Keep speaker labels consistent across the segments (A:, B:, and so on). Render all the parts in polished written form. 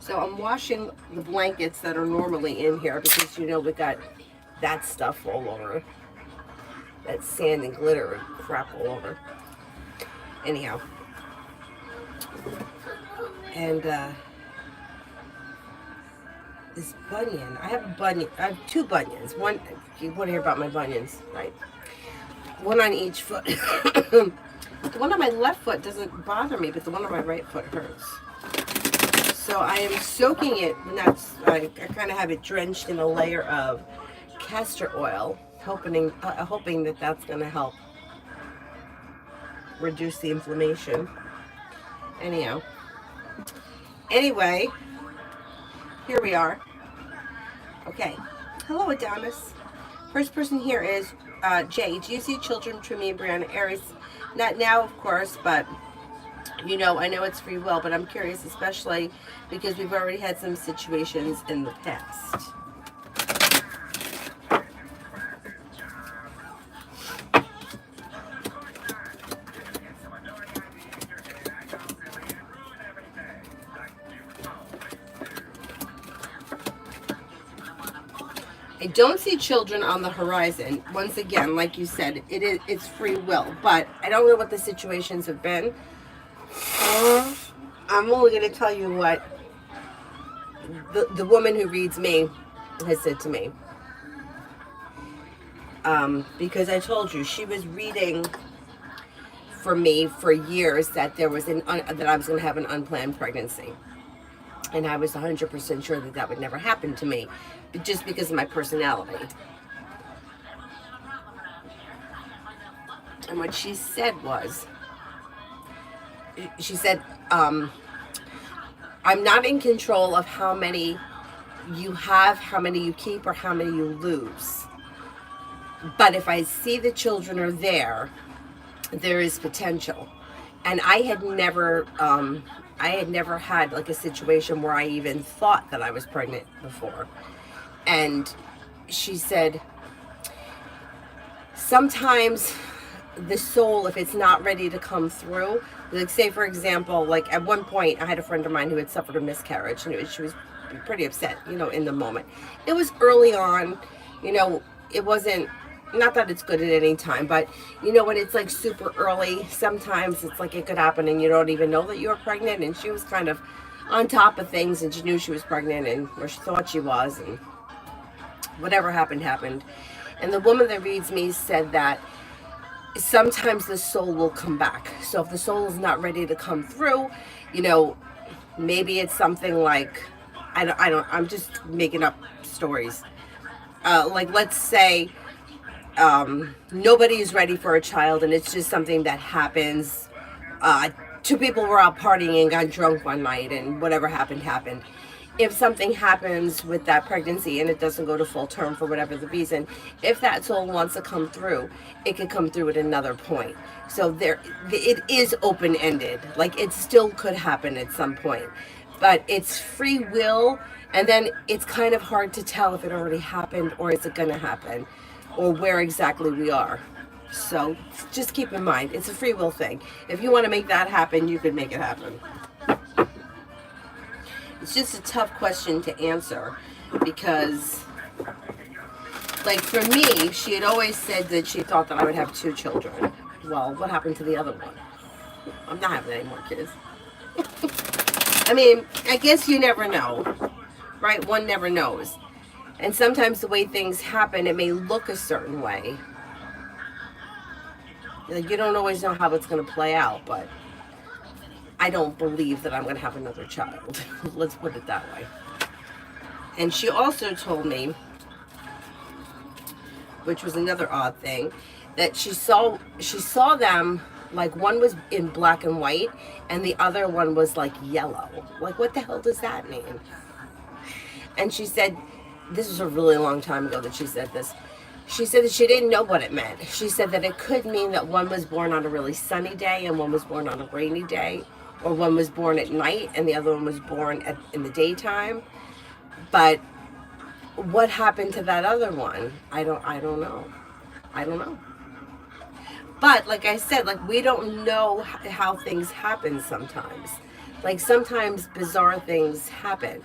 A: So I'm washing the blankets that are normally in here because, you know, we got that stuff all over. That sand and glitter and crap all over. Anyhow. And this bunion. I have a bunion. I have two bunions. One, you want to hear about my bunions, right? One on each foot. The one on my left foot doesn't bother me, but the one on my right foot hurts. So I am soaking it, and I kind of have it drenched in a layer of castor oil, hoping that that's going to help reduce the inflammation. Anyway, here we are. Okay. Hello, Adonis. First person here is Jay. Do you see children to me, Brianna Aries? Not now, of course, but you know, I know it's free will, but I'm curious, especially because we've already had some situations in the past. I don't see children on the horizon. Once again, like you said, it's free will, but I don't know what the situations have been. I'm only going to tell you what the woman who reads me has said to me. Because I told you, she was reading for me for years that there was that I was going to have an unplanned pregnancy. And I was 100% sure that that would never happen to me, just because of my personality. And what she said was, she said, I'm not in control of how many you have, how many you keep, or how many you lose. But if I see the children are there, there is potential. And I had never had like a situation where I even thought that I was pregnant before. And she said, sometimes the soul, if it's not ready to come through, like say for example, like at one point I had a friend of mine who had suffered a miscarriage, and she was pretty upset, you know, in the moment. It was early on, you know, it wasn't, not that it's good at any time, but you know, when it's like super early, sometimes it's like it could happen and you don't even know that you're pregnant. And she was kind of on top of things, and she knew she was pregnant, and or she thought she was, and whatever happened. And the woman that reads me said that sometimes the soul will come back. So if the soul is not ready to come through, you know, maybe it's something like, I'm just making up stories. Like let's say nobody is ready for a child, and it's just something that happens. Two people were out partying and got drunk one night, and whatever happened. If something happens with that pregnancy and it doesn't go to full term for whatever the reason, if that soul wants to come through, it could come through at another point. So it is open-ended. Like it still could happen at some point, but it's free will. And then it's kind of hard to tell if it already happened or is it going to happen, or where exactly we are. So just keep in mind, it's a free will thing. If you want to make that happen, you could make it happen. It's just a tough question to answer because, like for me, she had always said that she thought that I would have 2 children. Well, what happened to the other one? I'm not having any more kids. I mean, I guess you never know, right? One never knows. And sometimes the way things happen, it may look a certain way. Like you don't always know how it's going to play out, but I don't believe that I'm going to have another child. Let's put it that way. And she also told me, which was another odd thing, that she saw them, like one was in black and white and the other one was like yellow. Like what the hell does that mean? And she said, this was a really long time ago that she said this. She said that she didn't know what it meant. She said that it could mean that one was born on a really sunny day and one was born on a rainy day, or one was born at night and the other one was born in the daytime. But what happened to that other one? I don't know. I don't know. But like I said, like we don't know how things happen sometimes. Like sometimes bizarre things happen.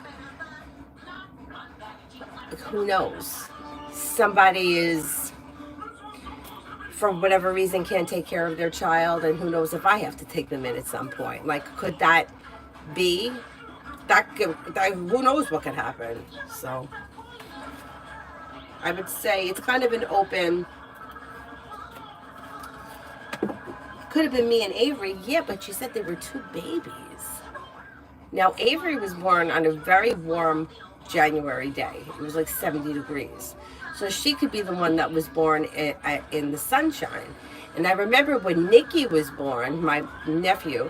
A: Like, who knows? Somebody is, for whatever reason, can't take care of their child, and who knows if I have to take them in at some point. Like, could that be? Who knows what could happen? So I would say it's kind of an open. Could have been me and Avery, yeah, but you said there were 2 babies. Now, Avery was born on a very warm January day. It was like 70 degrees. So she could be the one that was born in the sunshine. And I remember when Nikki was born, my nephew,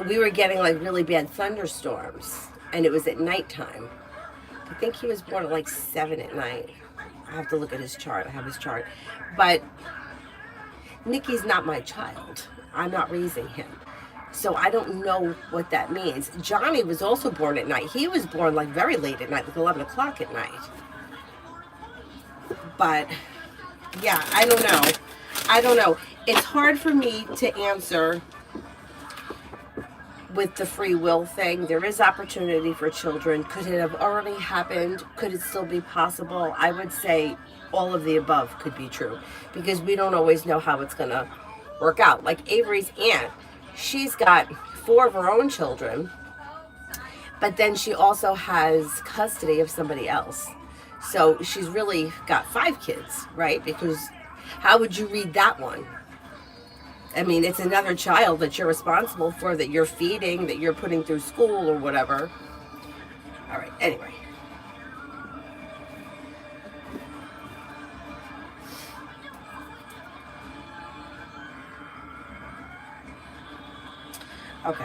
A: we were getting like really bad thunderstorms. And it was at nighttime. I think he was born at like 7 at night. I have to look at his chart. I have his chart. But Nikki's not my child. I'm not raising him. So I don't know what that means. Johnny was also born at night. He was born like very late at night, like 11 o'clock at night. But yeah, I don't know. I don't know. It's hard for me to answer with the free will thing. There is opportunity for children. Could it have already happened? Could it still be possible? I would say all of the above could be true, because we don't always know how it's going to work out. Like Avery's aunt, she's got 4 of her own children, but then she also has custody of somebody else. So she's really got 5 kids, right? Because how would you read that one? I mean, it's another child that you're responsible for, that you're feeding, that you're putting through school or whatever. All right, anyway. Okay.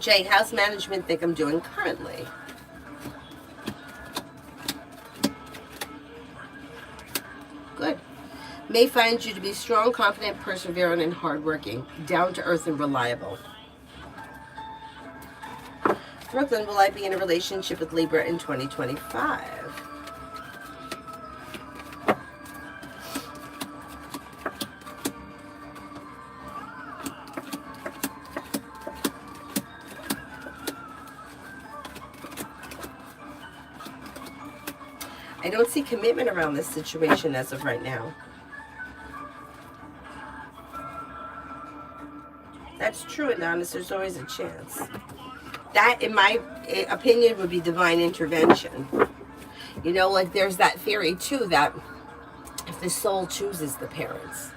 A: Jay, how's management think I'm doing currently? Good. May find you to be strong, confident, perseverant, and hardworking, down to earth and reliable. Brooklyn, will I be in a relationship with Libra in 2025? I don't see commitment around this situation as of right now. That's true, Adonis. There's always a chance. That, in my opinion, would be divine intervention. You know, like there's that theory, too, that if the soul chooses the parents,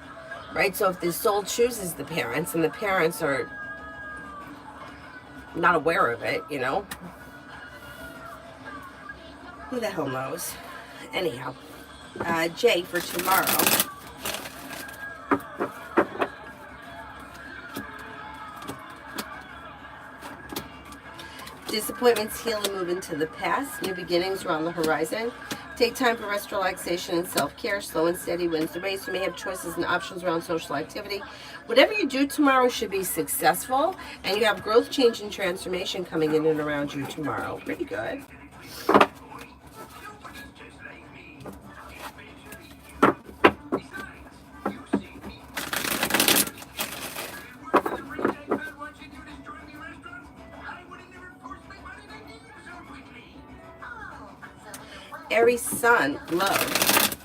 A: right? So if the soul chooses the parents and the parents are not aware of it, you know, who the hell knows? Anyhow, Jay, for tomorrow. Disappointments heal and move into the past. New beginnings are on the horizon. Take time for rest, relaxation, and self-care. Slow and steady wins the race. You may have choices and options around social activity. Whatever you do tomorrow should be successful, and you have growth, change, and transformation coming in and around you tomorrow. Pretty good. Aries Sun, love.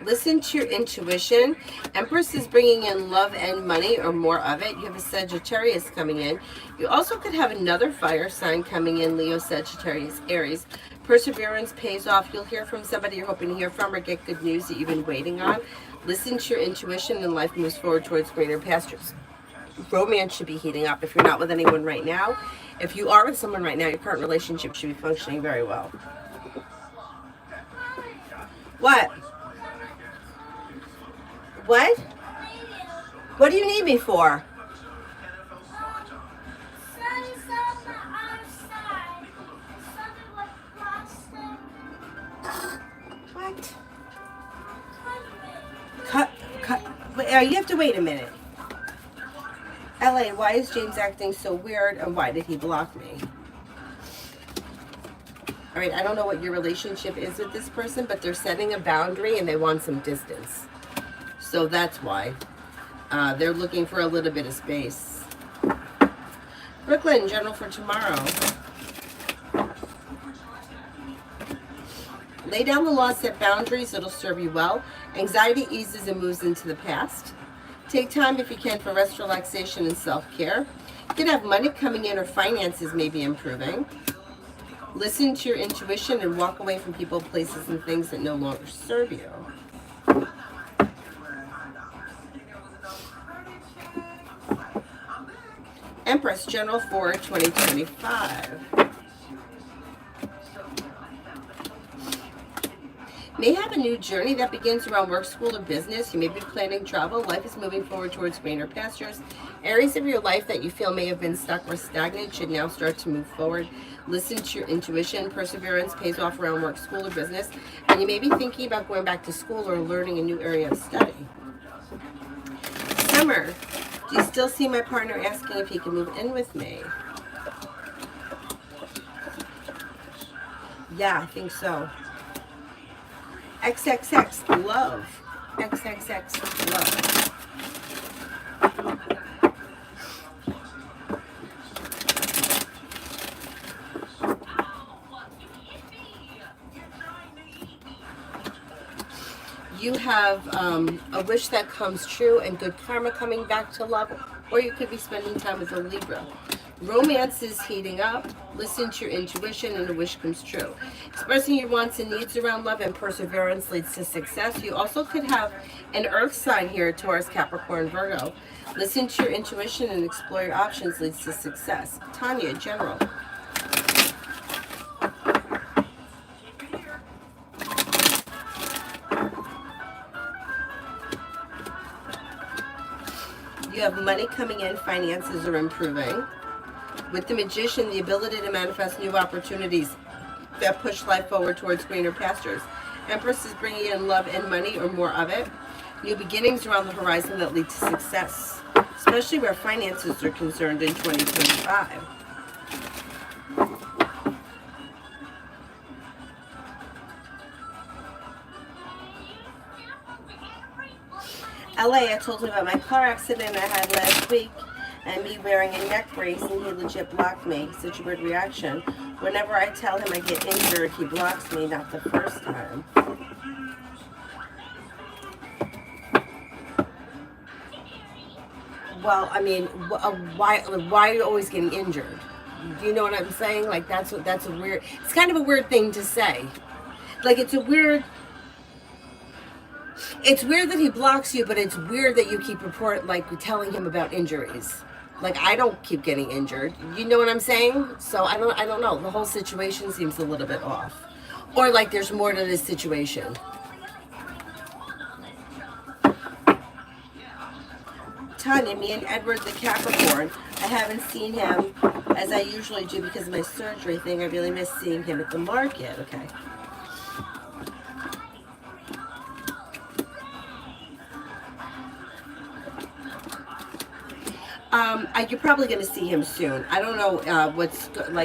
A: Listen to your intuition. Empress is bringing in love and money, or more of it. You have a Sagittarius coming in. You also could have another fire sign coming in, Leo, Sagittarius, Aries. Perseverance pays off. You'll hear from somebody you're hoping to hear from, or get good news that you've been waiting on. Listen to your intuition, and life moves forward towards greener pastures. Romance should be heating up if you're not with anyone right now. If you are with someone right now, your current relationship should be functioning very well. What? What? What do you need me for? What? Cut. You have to wait a minute. LA, why is James acting so weird and why did he block me? All right, I don't know what your relationship is with this person, but they're setting a boundary and they want some distance. So that's why. They're looking for a little bit of space. Brooklyn, general for tomorrow. Lay down the law, set boundaries, it'll serve you well. Anxiety eases and moves into the past. Take time if you can for rest, relaxation, and self-care. You can have money coming in or finances may be improving. Listen to your intuition and walk away from people, places, and things that no longer serve you. Empress, general for 2025. May have a new journey that begins around work, school, or business. You may be planning travel. Life is moving forward towards greener pastures. Areas of your life that you feel may have been stuck or stagnant should now start to move forward. Listen to your intuition. Perseverance pays off around work, school, or business. And you may be thinking about going back to school or learning a new area of study. Summer, do you still see my partner asking if he can move in with me? Yeah, I think so. XXX love. XXX love. You have a wish that comes true and good karma coming back to love, or you could be spending time with a Libra. Romance is heating up. Listen to your intuition and a wish comes true. Expressing your wants and needs around love and perseverance leads to success. You also could have an earth sign here, Taurus, Capricorn, Virgo. Listen to your intuition and explore your options leads to success. Tanya, general. You have money coming in, finances are improving. With the Magician, the ability to manifest new opportunities that push life forward towards greener pastures. Empress is bringing in love and money, or more of it. New beginnings around the horizon that lead to success, especially where finances are concerned in 2025. LA, I told him about my car accident I had last week and me wearing a neck brace, and he legit blocked me. Such a weird reaction. Whenever I tell him I get injured, he blocks me, not the first time. Well, I mean, why are you always getting injured? Do you know what I'm saying? Like, that's a weird, it's kind of a weird thing to say. Like, it's weird that he blocks you, but it's weird that you keep telling him about injuries. Like, I don't keep getting injured. You know what I'm saying? So I don't know. The whole situation seems a little bit off. Or like there's more to this situation. Tanya, me and Edward the Capricorn, I haven't seen him as I usually do because of my surgery thing. I really miss seeing him at the market. Okay. You're probably going to see him soon. I don't know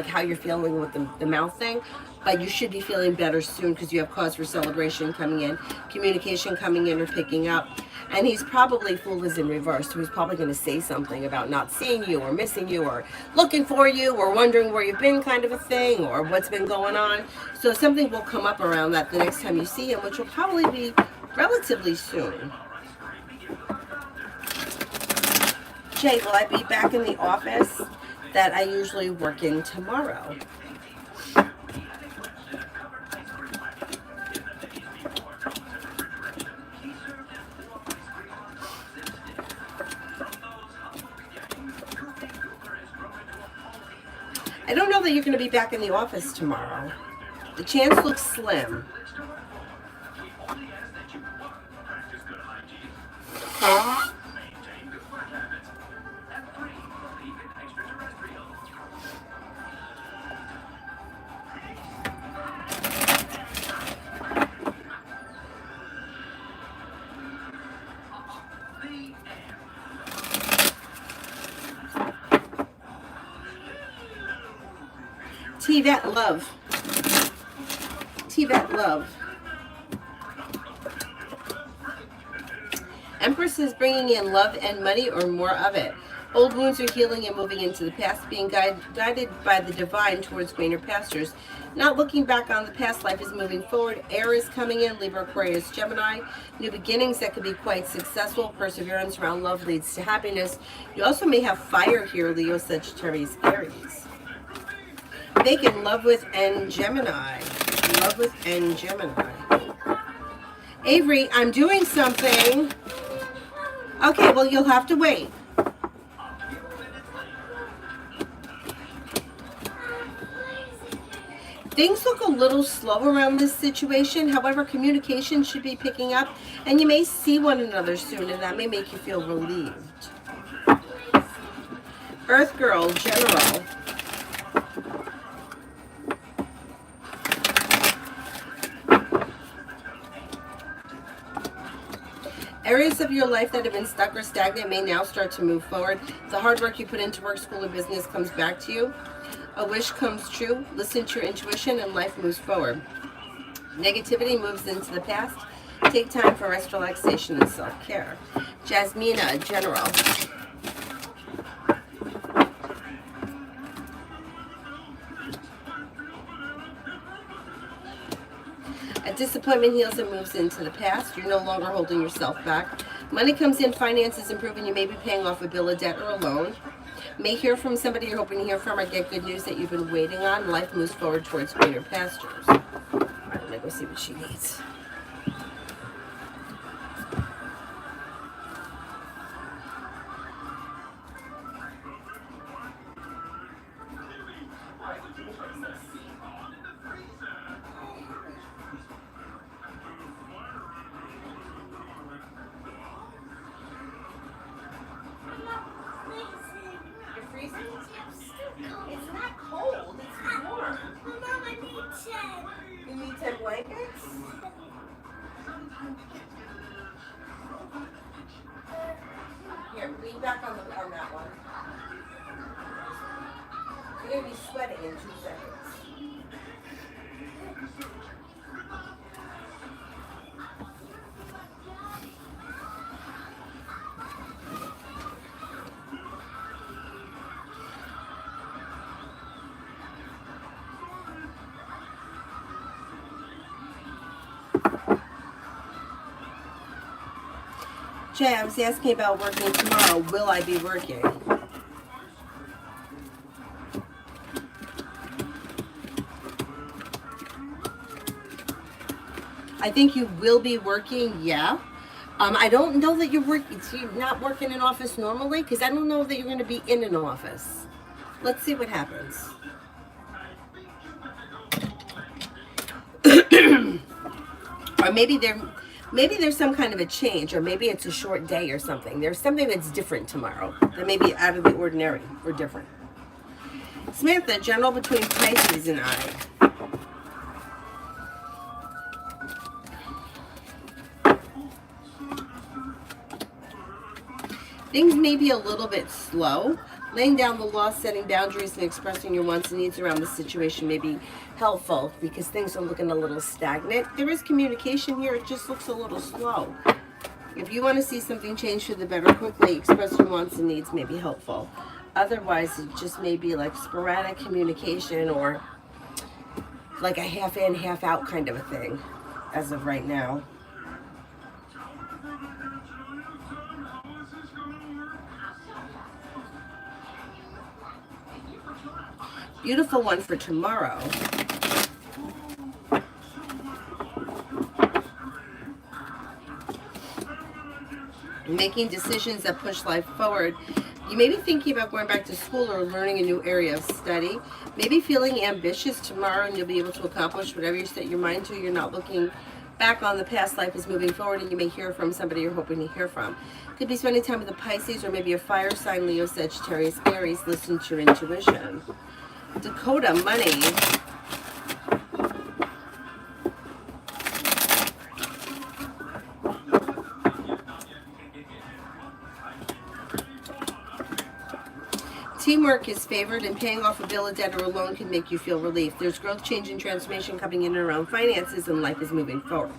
A: how you're feeling with the mouth thing, but you should be feeling better soon because you have cause for celebration coming in, communication coming in or picking up. And he's probably, Fool is in reverse, so he's probably going to say something about not seeing you or missing you or looking for you or wondering where you've been, kind of a thing, or what's been going on. So something will come up around that the next time you see him, which will probably be relatively soon. Jay, will I be back in the office that I usually work in tomorrow? I don't know that you're going to be back in the office tomorrow. The chance looks slim. T-Vet love. T-Vet love. Empress is bringing in love and money or more of it. Old wounds are healing and moving into the past, being guided by the divine towards greener pastures. Not looking back on the past, life is moving forward. Air is coming in, Libra, Aquarius, Gemini. New beginnings that could be quite successful. Perseverance around love leads to happiness. You also may have fire here, Leo, Sagittarius, Aries. Vacant, love with and Gemini. Love with and Gemini. Avery, I'm doing something. Okay, well, you'll have to wait. Things look a little slow around this situation. However, communication should be picking up, and you may see one another soon, and that may make you feel relieved. Earth Girl, General. Areas of your life that have been stuck or stagnant may now start to move forward. The hard work you put into work, school, or business comes back to you. A wish comes true. Listen to your intuition and life moves forward. Negativity moves into the past. Take time for rest, relaxation, and self-care. Jasmina, General. A disappointment heals and moves into the past. You're no longer holding yourself back. Money comes in, finances improve, and you may be paying off a bill of debt or a loan. May hear from somebody you're hoping to hear from, or get good news that you've been waiting on. Life moves forward towards greener pastures. All right, I'm gonna go see what she needs. It's not cold, it's warm. Mom, I need 10. You need 10 blankets? Here, lean back on that one. You're going to be sweating in 2 seconds. Jay, I was asking about working tomorrow. Will I be working? I think you will be working, yeah. I don't know that you're not working in office normally, because I don't know that you're going to be in an office. Let's see what happens. Or maybe there's some kind of a change, or maybe it's a short day or something. There's something that's different tomorrow that may be out of the ordinary or different. Samantha, General between Pisces and I. Things may be a little bit slow. Laying down the law, setting boundaries, and expressing your wants and needs around the situation may be helpful because things are looking a little stagnant. There is communication here. It just looks a little slow. If you want to see something change for the better quickly, express your wants and needs may be helpful. Otherwise, it just may be like sporadic communication or like a half in, half out kind of a thing as of right now. Beautiful one for tomorrow. Making decisions that push life forward. You may be thinking about going back to school or learning a new area of study. Maybe feeling ambitious tomorrow, and you'll be able to accomplish whatever you set your mind to. You're not looking back on the past. Life is moving forward, and you may hear from somebody you're hoping to hear from. Could be spending time with a Pisces or maybe a fire sign, Leo, Sagittarius, Aries. Listen to your intuition. Dakota, money. Teamwork is favored, and paying off a bill, a debt, or a loan can make you feel relief. There's growth, change, and transformation coming in and around finances, and life is moving forward.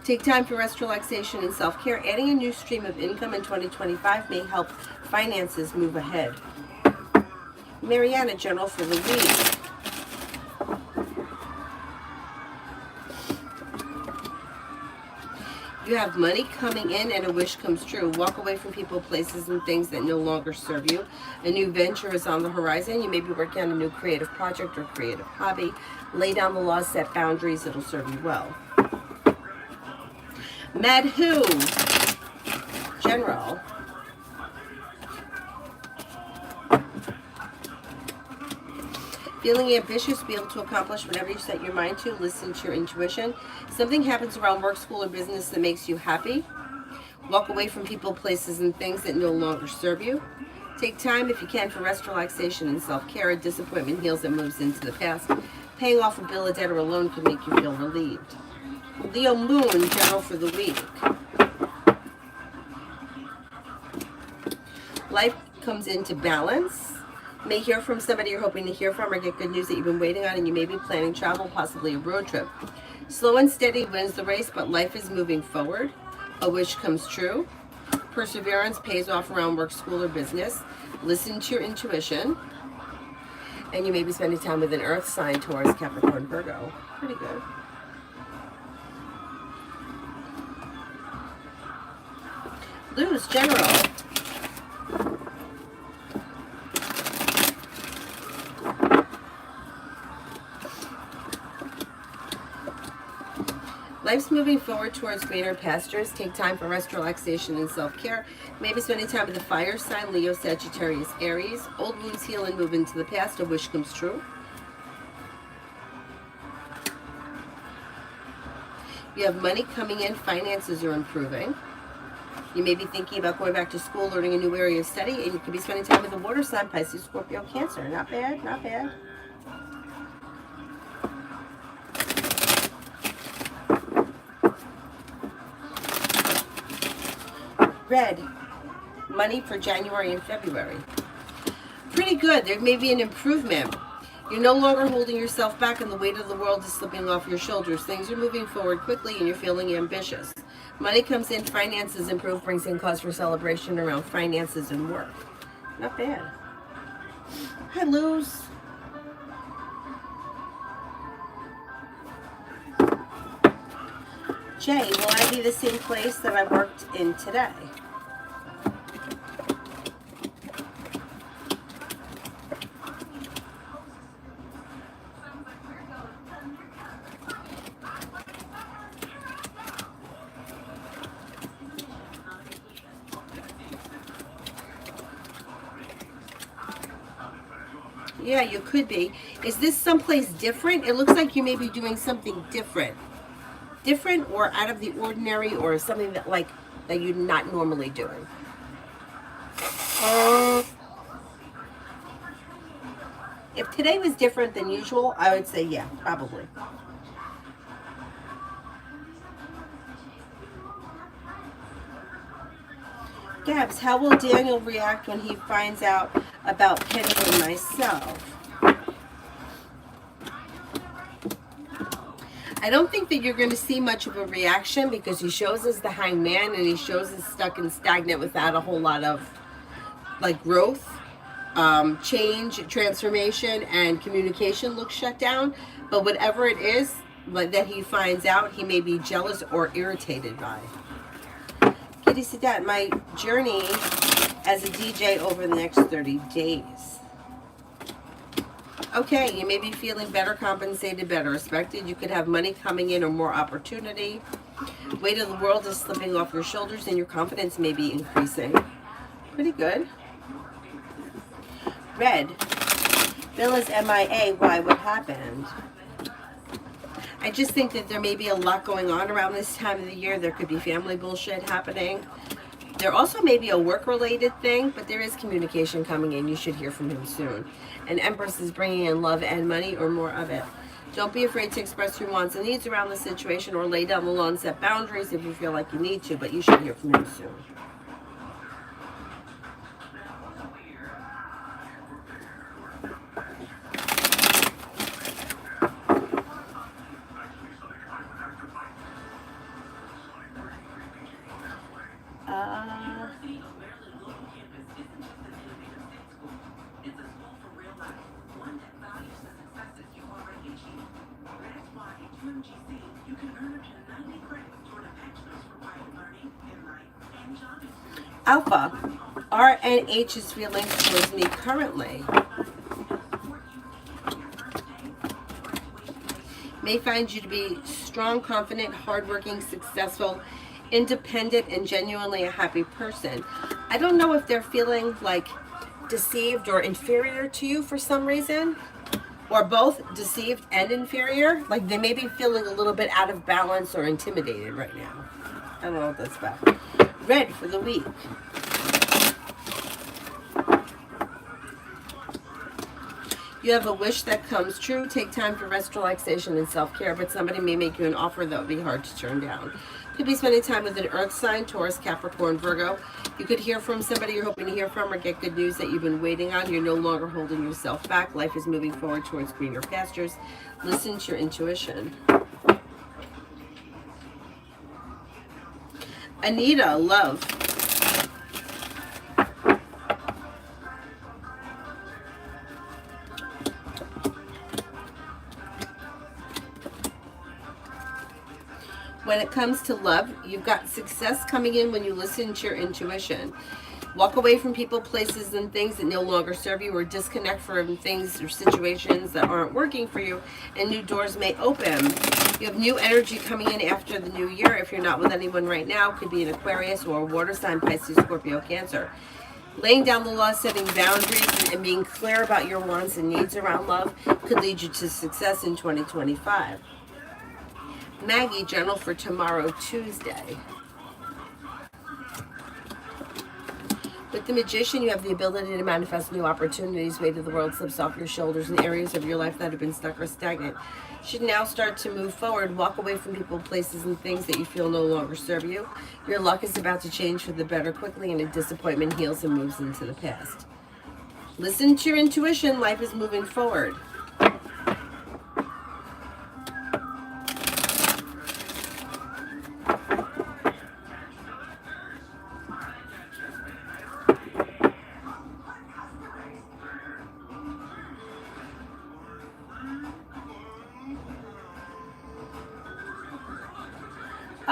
A: Take time for rest, relaxation, and self-care. Adding a new stream of income in 2025 may help finances move ahead. Mariana, general for the week. You have money coming in and a wish comes true. Walk away from people, places, and things that no longer serve you. A new venture is on the horizon. You may be working on a new creative project or creative hobby. Lay down the laws, set boundaries. It'll serve you well. Mad Who? General. Feeling ambitious, be able to accomplish whatever you set your mind to. Listen to your intuition. Something happens around work, school, or business that makes you happy. Walk away from people, places, and things that no longer serve you. Take time, if you can, for rest, relaxation, and self-care. A disappointment heals and moves into the past. Paying off a bill, a debt, or a loan can make you feel relieved. Leo Moon, general for the week. Life comes into balance. May hear from somebody you're hoping to hear from, or get good news that you've been waiting on, and you may be planning travel, possibly a road trip. Slow and steady wins the race, but life is moving forward. A wish comes true. Perseverance pays off around work, school, or business. Listen to your intuition. And you may be spending time with an earth sign, Taurus, Capricorn, Virgo. Pretty good. Lose, general. Life's moving forward towards greener pastures. Take time for rest, relaxation, and self-care. Maybe spending time with the fire sign, Leo, Sagittarius, Aries. Old wounds heal and move into the past. A wish comes true. You have money coming in. Finances are improving. You may be thinking about going back to school, learning a new area of study, and you could be spending time with the water sign, Pisces, Scorpio, Cancer. Not bad, not bad. Red, money for January and February. Pretty good. There may be an improvement. You're no longer holding yourself back, and the weight of the world is slipping off your shoulders. Things are moving forward quickly, and you're feeling ambitious. Money comes in, finances improve, brings in cause for celebration around finances and work. Not bad. Hi, Luz. Jay, will I be the same place that I worked in today? Yeah, you could be. Is this someplace different? It looks like you may be doing something different. Different or out of the ordinary, or something that that you're not normally doing. If today was different than usual, I would say yeah, probably. Gabs, how will Daniel react when he finds out about Penny and myself? I don't think that you're going to see much of a reaction, because he shows us the Hanged Man, and he shows us stuck and stagnant without a whole lot of growth, change, transformation, and communication looks shut down. But whatever it is that he finds out, he may be jealous or irritated by. Kitty Sadat, my journey as a DJ over the next 30 days. Okay, you may be feeling better compensated, better respected. You could have money coming in or more opportunity. Weight of the world is slipping off your shoulders, and your confidence may be increasing. Pretty good. Red. Bill is MIA. Why? What happened? I just think that there may be a lot going on around this time of the year. There could be family bullshit happening. There also may be a work-related thing, but there is communication coming in. You should hear from him soon. And Empress is bringing in love and money, or more of it. Don't be afraid to express your wants and needs around the situation, or lay down the law and set boundaries if you feel like you need to, but you should hear from him soon. Alpha, are and H's feelings towards me currently? May find you to be strong, confident, hardworking, successful, independent, and genuinely a happy person. I don't know if they're feeling like deceived or inferior to you for some reason, or both deceived and inferior. Like they may be feeling a little bit out of balance or intimidated right now. I don't know what that's about. Red for the week. You have a wish that comes true. Take time for rest, relaxation, and self-care, but somebody may make you an offer that would be hard to turn down. Could be spending time with an earth sign, Taurus, Capricorn, Virgo. You could hear from somebody you're hoping to hear from or get good news that you've been waiting on. You're no longer holding yourself back. Life is moving forward towards greener pastures. Listen to your intuition. Anita, love. When it comes to love, you've got success coming in when you listen to your intuition. Walk away from people, places, and things that no longer serve you, or disconnect from things or situations that aren't working for you, and new doors may open. You have new energy coming in after the new year. If you're not with anyone right now, could be an Aquarius or a water sign, Pisces, Scorpio, Cancer. Laying down the law, setting boundaries, and being clear about your wants and needs around love could lead you to success in 2025. Maggie, journal for tomorrow, Tuesday. With the Magician, you have the ability to manifest new opportunities. Weight of the world slips off your shoulders, and areas of your life that have been stuck or stagnant should now start to move forward. Walk away from people, places, and things that you feel no longer serve you. Your luck is about to change for the better quickly, and a disappointment heals and moves into the past. Listen to your intuition. Life is moving forward.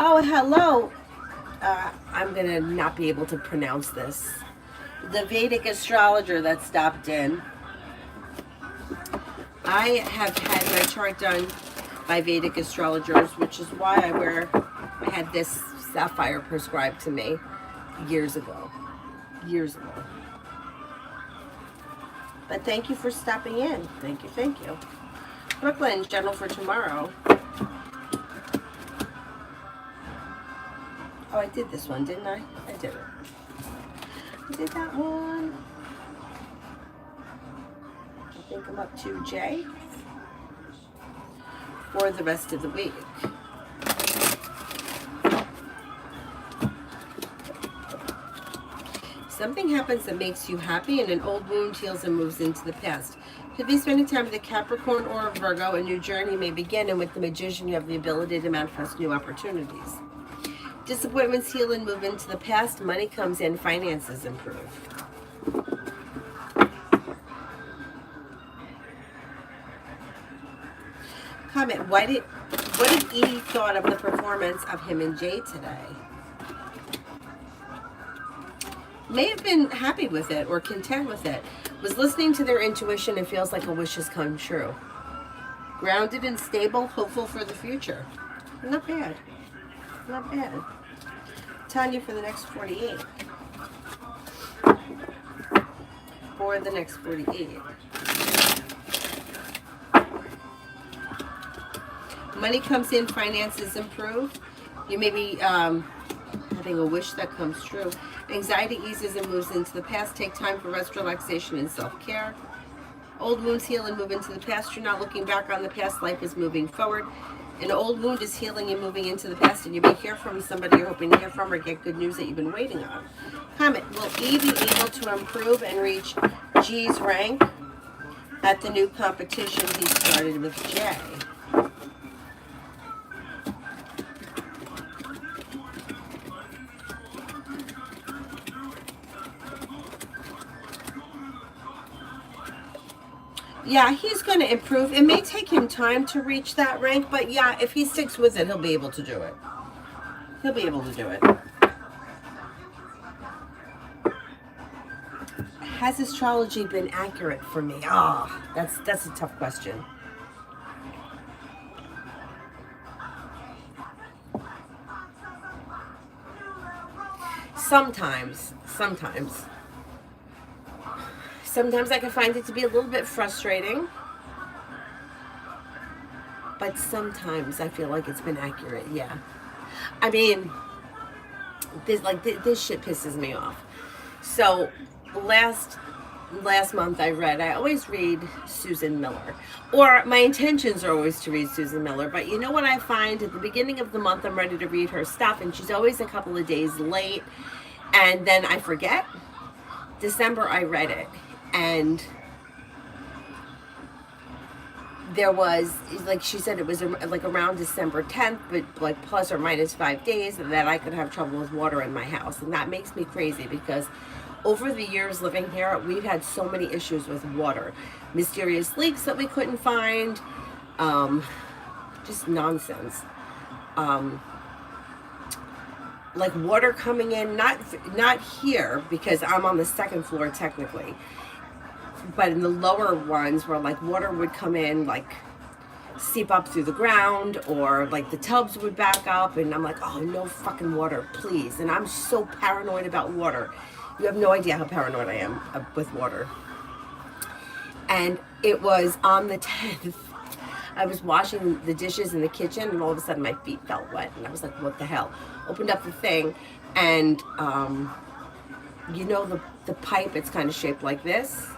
A: Oh, hello. I'm going to not be able to pronounce this. The Vedic astrologer that stopped in. I have had my chart done by Vedic astrologers, which is why I had this sapphire prescribed to me years ago. But thank you for stopping in. Thank you. Brooklyn, journal for tomorrow. Oh, I did this one, didn't I? I did it. I did that one. I think I'm up to J for the rest of the week. Something happens that makes you happy, and an old wound heals and moves into the past. Could be spending time with a Capricorn or a Virgo. A new journey may begin, and with the Magician, you have the ability to manifest new opportunities. Disappointments heal and move into the past. Money comes in, finances improve. Comment, what did Edie thought of the performance of him and Jay today? May have been happy with it or content with it. Was listening to their intuition and feels like a wish has come true. Grounded and stable, hopeful for the future. Not bad. Not bad. Tanya for the next 48. For the next 48. Money comes in, finances improve. You may be having a wish that comes true. Anxiety eases and moves into the past. Take time for rest, relaxation, and self-care. Old wounds heal and move into the past. You're not looking back on the past. Life is moving forward. An old wound is healing and moving into the past, and you may hear from somebody you're hoping to hear from or get good news that you've been waiting on. Comment, will E be able to improve and reach G's rank at the new competition he started with J? Yeah, he's going to improve. It may take him time to reach that rank, but yeah, if he sticks with it, he'll be able to do it. He'll be able to do it. Has astrology been accurate for me? That's a tough question. Sometimes. Sometimes I can find it to be a little bit frustrating, but sometimes I feel like it's been accurate. Yeah. I mean, this shit pisses me off. So last month I always read Susan Miller, or my intentions are always to read Susan Miller, but you know what I find at the beginning of the month I'm ready to read her stuff and she's always a couple of days late and then I forget. December I read it and there was, like she said, it was like around December 10th, but like plus or minus 5 days that I could have trouble with water in my house. And that makes me crazy because over the years living here, we've had so many issues with water. Mysterious leaks that we couldn't find, just nonsense. Like water coming in, not here because I'm on the second floor technically, but in the lower ones where like water would come in, like seep up through the ground, or like the tubs would back up and I'm like, oh, no fucking water, please. And I'm so paranoid about water. You have no idea how paranoid I am with water. And it was on the 10th. I was washing the dishes in the kitchen and all of a sudden my feet felt wet and I was like, what the hell? Opened up the thing and you know the pipe, it's kind of shaped like this.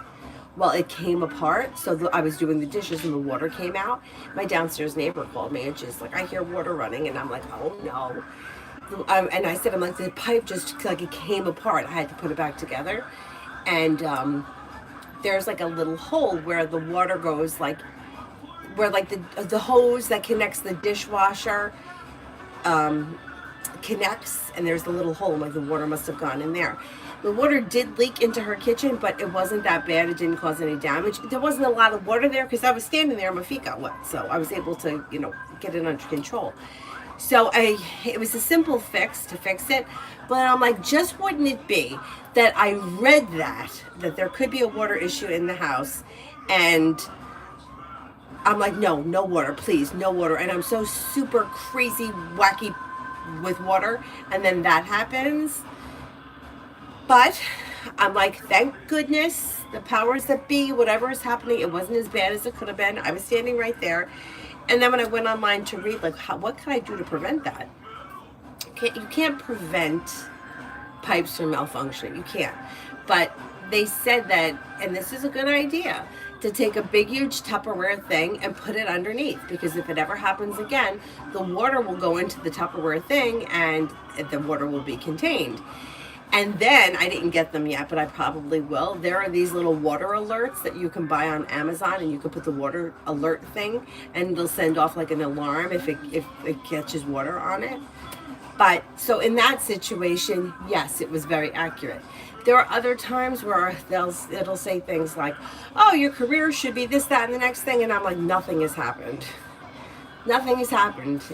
A: Well, it came apart, so I was doing the dishes and the water came out. My downstairs neighbor called me and she's like, I hear water running, and I'm like, oh no. And I said, I'm like, the pipe just, like, it came apart. I had to put it back together. And there's like a little hole where the water goes, like, where like the hose that connects the dishwasher connects, and there's a little hole, like the water must have gone in there. The water did leak into her kitchen, but it wasn't that bad. It didn't cause any damage. There wasn't a lot of water there because I was standing there and my feet got wet. So I was able to, you know, get it under control. So it was a simple fix to fix it. But I'm like, just wouldn't it be that I read that there could be a water issue in the house, and I'm like, no water, please, no water. And I'm so super crazy, wacky with water. And then that happens. But I'm like, thank goodness, the powers that be, whatever is happening, it wasn't as bad as it could have been. I was standing right there. And then when I went online to read, like, what can I do to prevent that? You can't prevent pipes from malfunctioning. You can't. But they said that, and this is a good idea, to take a big, huge Tupperware thing and put it underneath. Because if it ever happens again, the water will go into the Tupperware thing and the water will be contained. And then, I didn't get them yet, but I probably will. There are these little water alerts that you can buy on Amazon, and you can put the water alert thing, and it'll send off like an alarm if it catches water on it. But, so in that situation, yes, it was very accurate. There are other times where it'll say things like, oh, your career should be this, that, and the next thing, and I'm like, nothing has happened. Nothing has happened.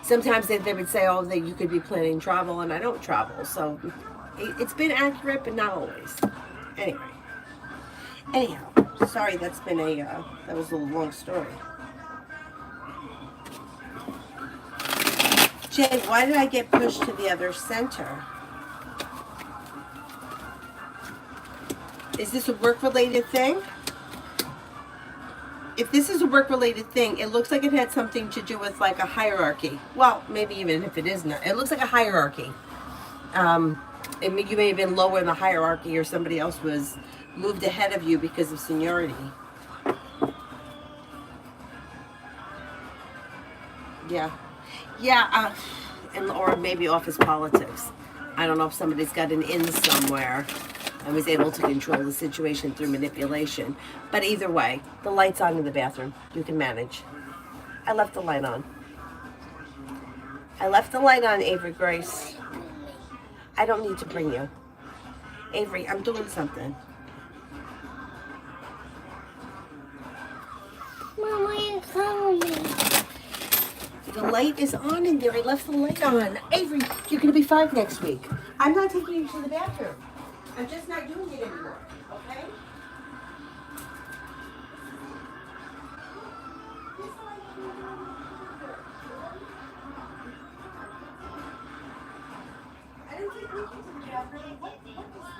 A: Sometimes they would say, oh, that you could be planning travel, and I don't travel. So it's been accurate, but not always. Anyhow, sorry, that was a long story. Jay, why did I get pushed to the other center? Is this a work-related thing? If this is a work-related thing, it looks like it had something to do with like a hierarchy. Well, maybe even if it is not. It looks like a hierarchy. You may have been lower in the hierarchy, or somebody else was moved ahead of you because of seniority. Yeah. Yeah, or maybe office politics. I don't know if somebody's got an in somewhere and was able to control the situation through manipulation. But either way, the light's on in the bathroom. You can manage. I left the light on. I left the light on, Avery Grace. I don't need to bring you. Avery, I'm doing something.
B: Mom, why are you calling me?
A: The light is on in there. I left the light on. Avery, you're going to be 5 next week. I'm not taking you to the bathroom. I'm just not doing it anymore, okay? I didn't take Nikki to the bathroom. What is this?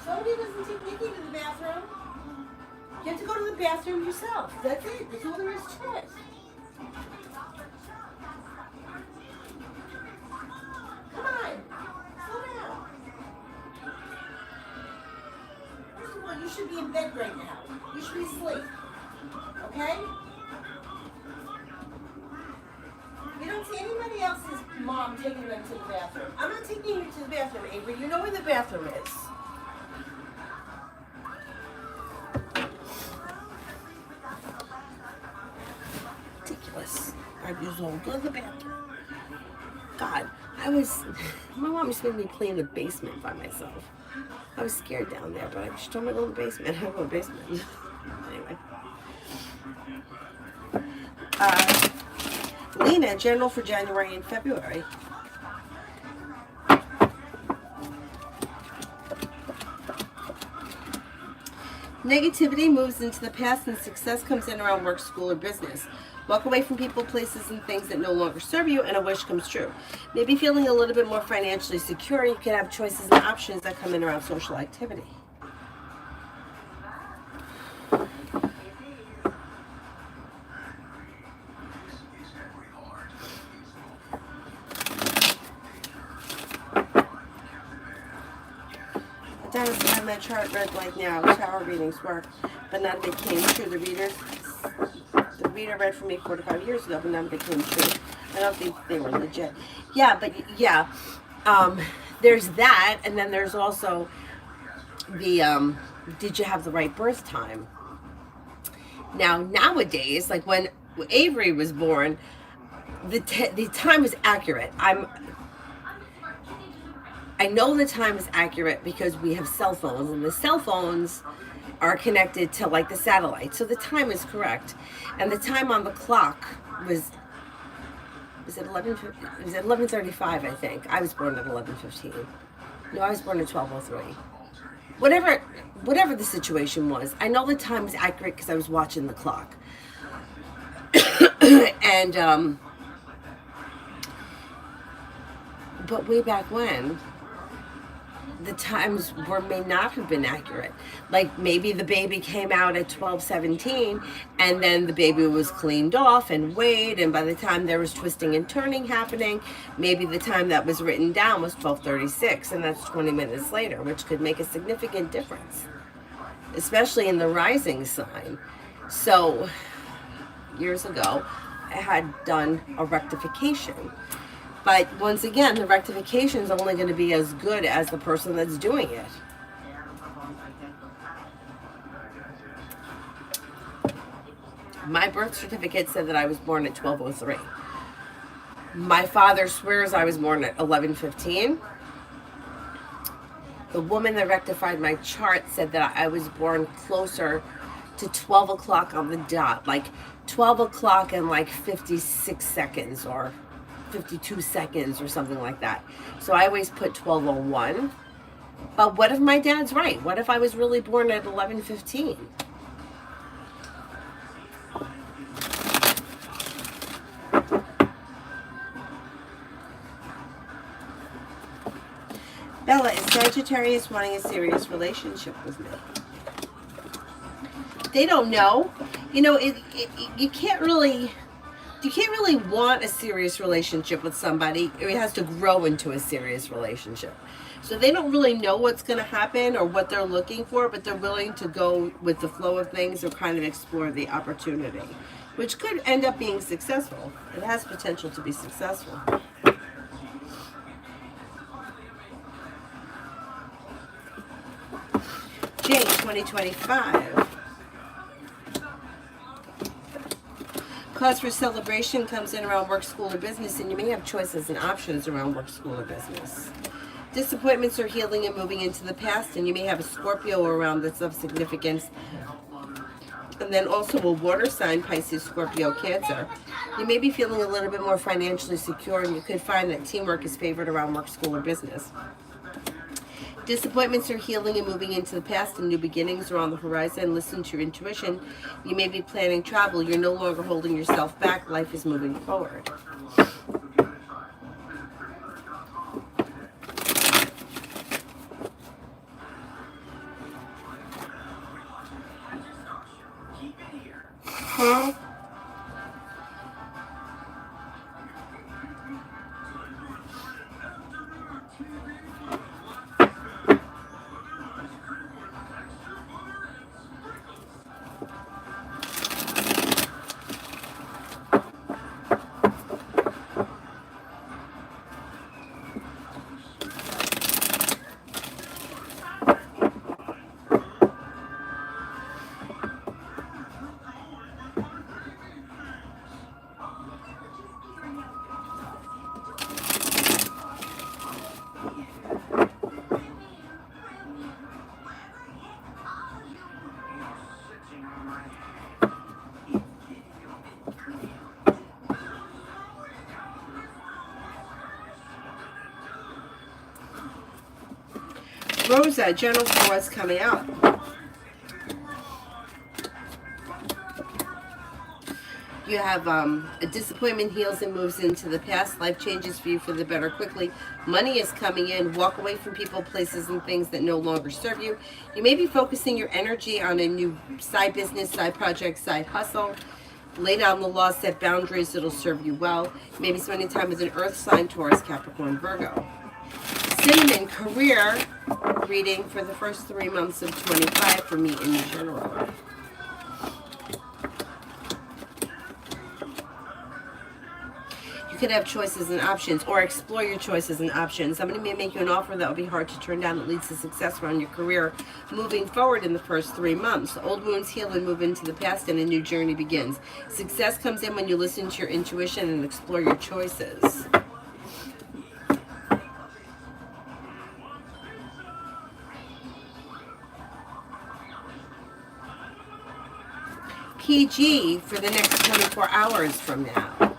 A: Somebody doesn't take Nikki to the bathroom. You have to go to the bathroom yourself. That's it. That's all there is to it. Come on. Slow down. First of all, you should be in bed right now. You should be asleep. Okay? You don't see anybody else's mom taking them to the bathroom. I'm not taking you to the bathroom, Avery. You know where the bathroom is. Ridiculous. 5 years old. Go to the bathroom. God, my mom used to make me play in the basement by myself. I was scared down there, but she told me to go to the basement. I go to the basement. Anyway. Lena, general for January and February. Negativity moves into the past and success comes in around work, school, or business. Walk away from people, places, and things that no longer serve you, and a wish comes true. Maybe feeling a little bit more financially secure, you can have choices and options that come in around social activity. I have my chart read like now. Tarot readings work, but none of it came true. The reader read for me 4 to 5 years ago, but none of it came true. I don't think they were legit. Yeah, but yeah, there's that, and then there's also the did you have the right birth time? Now nowadays, like when Avery was born, the time was accurate. I know the time is accurate because we have cell phones, and the cell phones are connected to like the satellite, so the time is correct. And the time on the clock was it 11:35? I think I was born at 11:15. No, I was born at 12:03. Whatever the situation was, I know the time is accurate because I was watching the clock. And but way back when, the times may not have been accurate. Like maybe the baby came out at 12:17 and then the baby was cleaned off and weighed, and by the time there was twisting and turning happening, maybe the time that was written down was 12:36, and that's 20 minutes later, which could make a significant difference, especially in the rising sign. So years ago, I had done a rectification. But once again, the rectification is only going to be as good as the person that's doing it. My birth certificate said that I was born at 12:03. My father swears I was born at 11:15. The woman that rectified my chart said that I was born closer to 12 o'clock on the dot, like 12 o'clock and like 56 seconds or 52 seconds or something like that. So I always put 12:01. But what if my dad's right? What if I was really born at 11:15? Bella, is Sagittarius wanting a serious relationship with me? They don't know. You know, you can't really want a serious relationship with somebody. It has to grow into a serious relationship. So they don't really know what's going to happen or what they're looking for, but they're willing to go with the flow of things or kind of explore the opportunity, which could end up being successful. It has potential to be successful. Jane, 2025. Cause for celebration comes in around work, school, or business, and you may have choices and options around work, school, or business. Disappointments are healing and moving into the past, and you may have a Scorpio around that's of significance And then also a water sign, Pisces, Scorpio, Cancer. You may be feeling a little bit more financially secure, and you could find that teamwork is favored around work, school, or business. Disappointments are healing and moving into the past, and new beginnings are on the horizon. Listen to your intuition. You may be planning travel. You're no longer holding yourself back. Life is moving forward. Rosa, general for what's coming up. You have a disappointment heals and moves into the past. Life changes for you for the better quickly. Money is coming in. Walk away from people, places, and things that no longer serve you. You may be focusing your energy on a new side business, side project, side hustle. Lay down the law, set boundaries. It'll serve you well. You may be spending time with an earth sign, Taurus, Capricorn, Virgo. Cinnamon, career reading for the first 3 months of 25 for me in general. You could have choices and options, or explore your choices and options. Somebody may make you an offer that will be hard to turn down that leads to success around your career moving forward in the first 3 months. Old wounds heal and move into the past, and a new journey begins. Success comes in when you listen to your intuition and explore your choices. PG for the next 24 hours from now.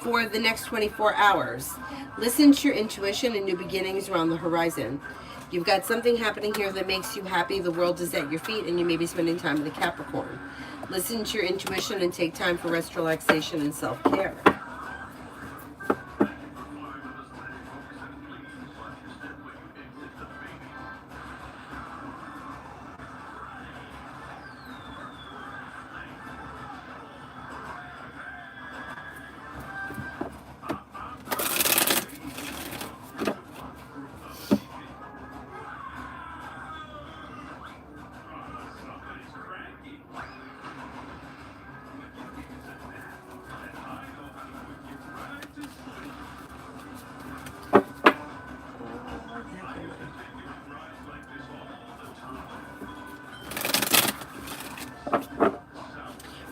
A: For the next 24 hours, listen to your intuition, and new beginnings are on the horizon. You've got something happening here that makes you happy. The world is at your feet, and you may be spending time with a Capricorn. Listen to your intuition and take time for rest, relaxation, and self-care.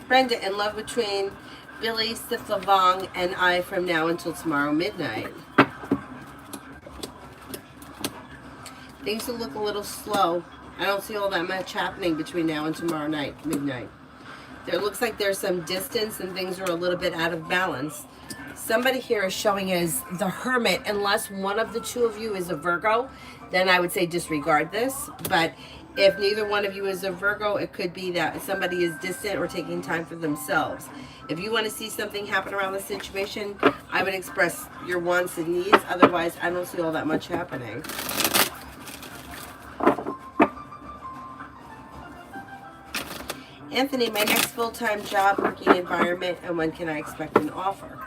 A: Brenda, in love between Billy Siflavong and I from now until tomorrow midnight. Things will look a little slow. I don't see all that much happening between now and tomorrow night, midnight. There looks like there's some distance and things are a little bit out of balance. Somebody here is showing as the Hermit. Unless one of the two of you is a Virgo, then I would say disregard this. But if neither one of you is a Virgo, it could be that somebody is distant or taking time for themselves. If you want to see something happen around the situation, I would express your wants and needs. Otherwise, I don't see all that much happening. Anthony, my next full-time job, working environment, and when can I expect an offer?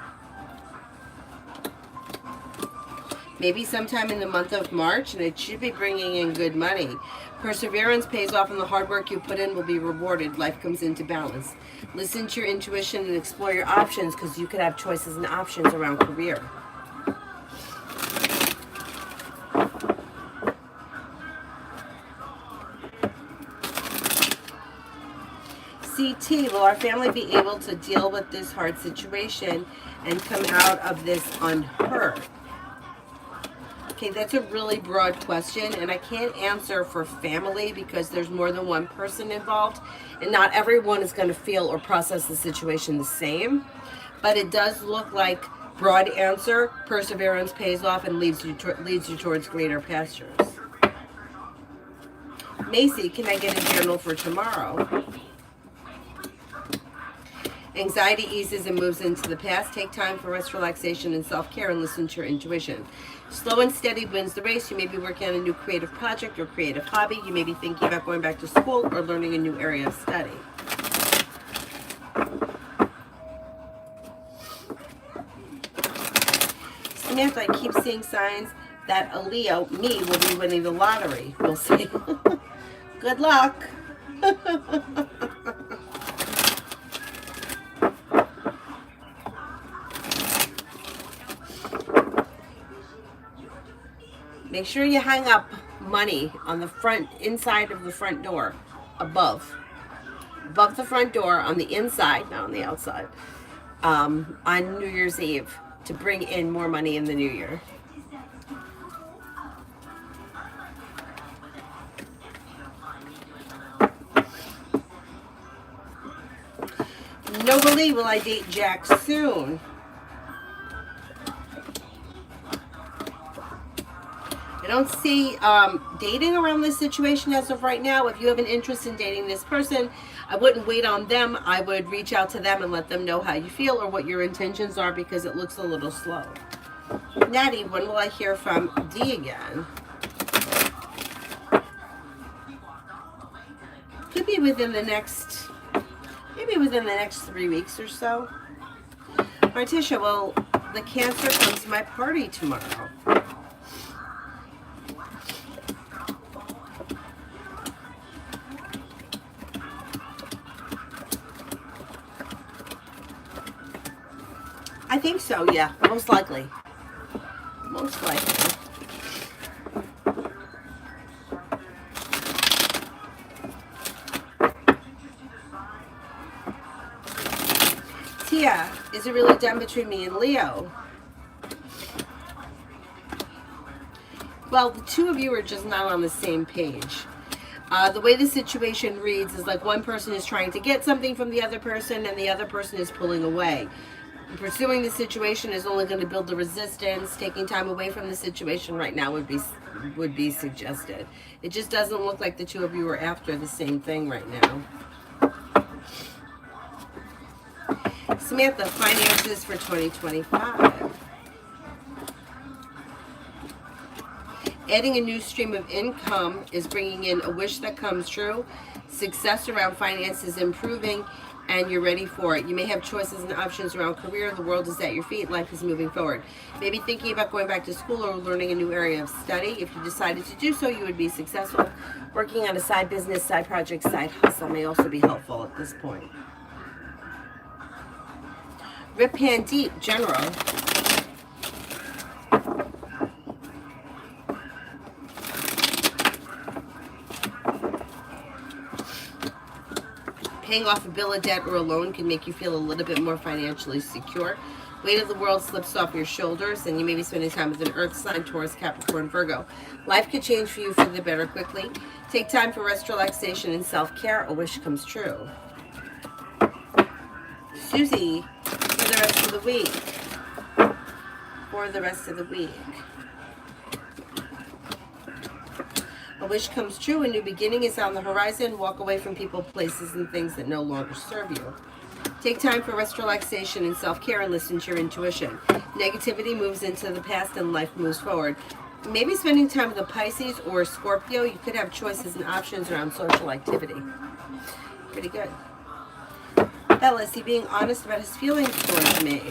A: Maybe sometime in the month of March, and it should be bringing in good money. Perseverance pays off, and the hard work you put in will be rewarded. Life comes into balance. Listen to your intuition and explore your options, because you could have choices and options around career. T, will our family be able to deal with this hard situation and come out of this unhurt? Okay, that's a really broad question, and I can't answer for family because there's more than one person involved, and not everyone is going to feel or process the situation the same. But it does look like, broad answer, perseverance pays off and leads you towards greater pastures. Macy, can I get a journal for tomorrow? Anxiety eases and moves into the past. Take time for rest, relaxation, and self-care, and listen to your intuition. Slow and steady wins the race. You may be working on a new creative project or creative hobby. You may be thinking about going back to school or learning a new area of study. Samantha, I keep seeing signs that a Leo, me, will be winning the lottery. We'll see. Good luck. Make sure you hang up money on the front, inside of the front door, above the front door, on the inside, not on the outside, on New Year's Eve, to bring in more money in the new year. Nobly, will I date Jack soon? I don't see dating around this situation as of right now. If you have an interest in dating this person, I wouldn't wait on them. I would reach out to them and let them know how you feel or what your intentions are, because it looks a little slow. Natty, when will I hear from D again? Could be within the next, maybe within the next 3 weeks or so. Martisha, well, the Cancer comes to my party tomorrow. I think so, yeah, most likely. Most likely. Tia, is it really done between me and Leo? Well, the two of you are just not on the same page. The way the situation reads is like one person is trying to get something from the other person and the other person is pulling away. Pursuing the situation is only going to build the resistance. Taking time away from the situation right now would be suggested. It just doesn't look like the two of you are after the same thing right now. Samantha, finances for 2025. Adding a new stream of income is bringing in a wish that comes true. Success around finances improving, and you're ready for it. You may have choices and options around career. The world is at your feet. Life is moving forward. Maybe thinking about going back to school or learning a new area of study. If you decided to do so, you would be successful. Working on a side business, side project, side hustle may also be helpful at this point. Rip Hand Deep, General. Paying off a bill of debt or a loan can make you feel a little bit more financially secure. Weight of the world slips off your shoulders, and you may be spending time with an earth sign, Taurus, Capricorn, Virgo. Life could change for you for the better quickly. Take time for rest, relaxation, and self-care. A wish comes true. Susie, for the rest of the week. For the rest of the week. A wish comes true. A new beginning is on the horizon. Walk away from people, places, and things that no longer serve you. Take time for rest, relaxation, and self-care, and listen to your intuition. Negativity moves into the past and life moves forward. Maybe spending time with a Pisces or a Scorpio. You could have choices and options around social activity. Pretty good. Bella, is he being honest about his feelings towards me?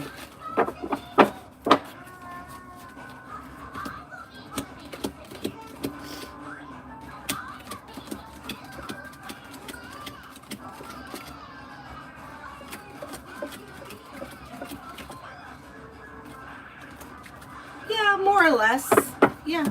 A: Yeah, more or less. Yeah.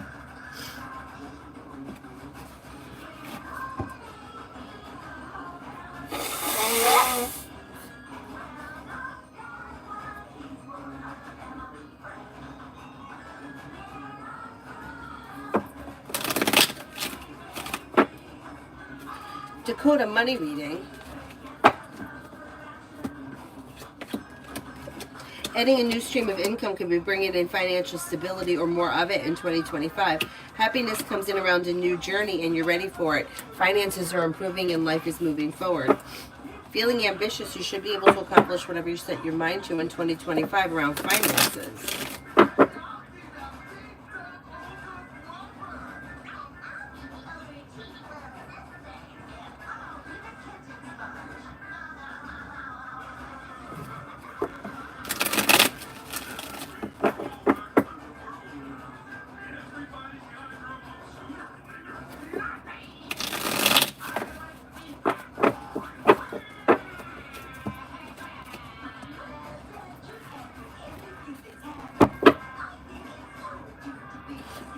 A: Dakota money reading. Adding a new stream of income could be bringing in financial stability or more of it in 2025. Happiness comes in around a new journey and you're ready for it. Finances are improving and life is moving forward. Feeling ambitious, you should be able to accomplish whatever you set your mind to in 2025 around finances.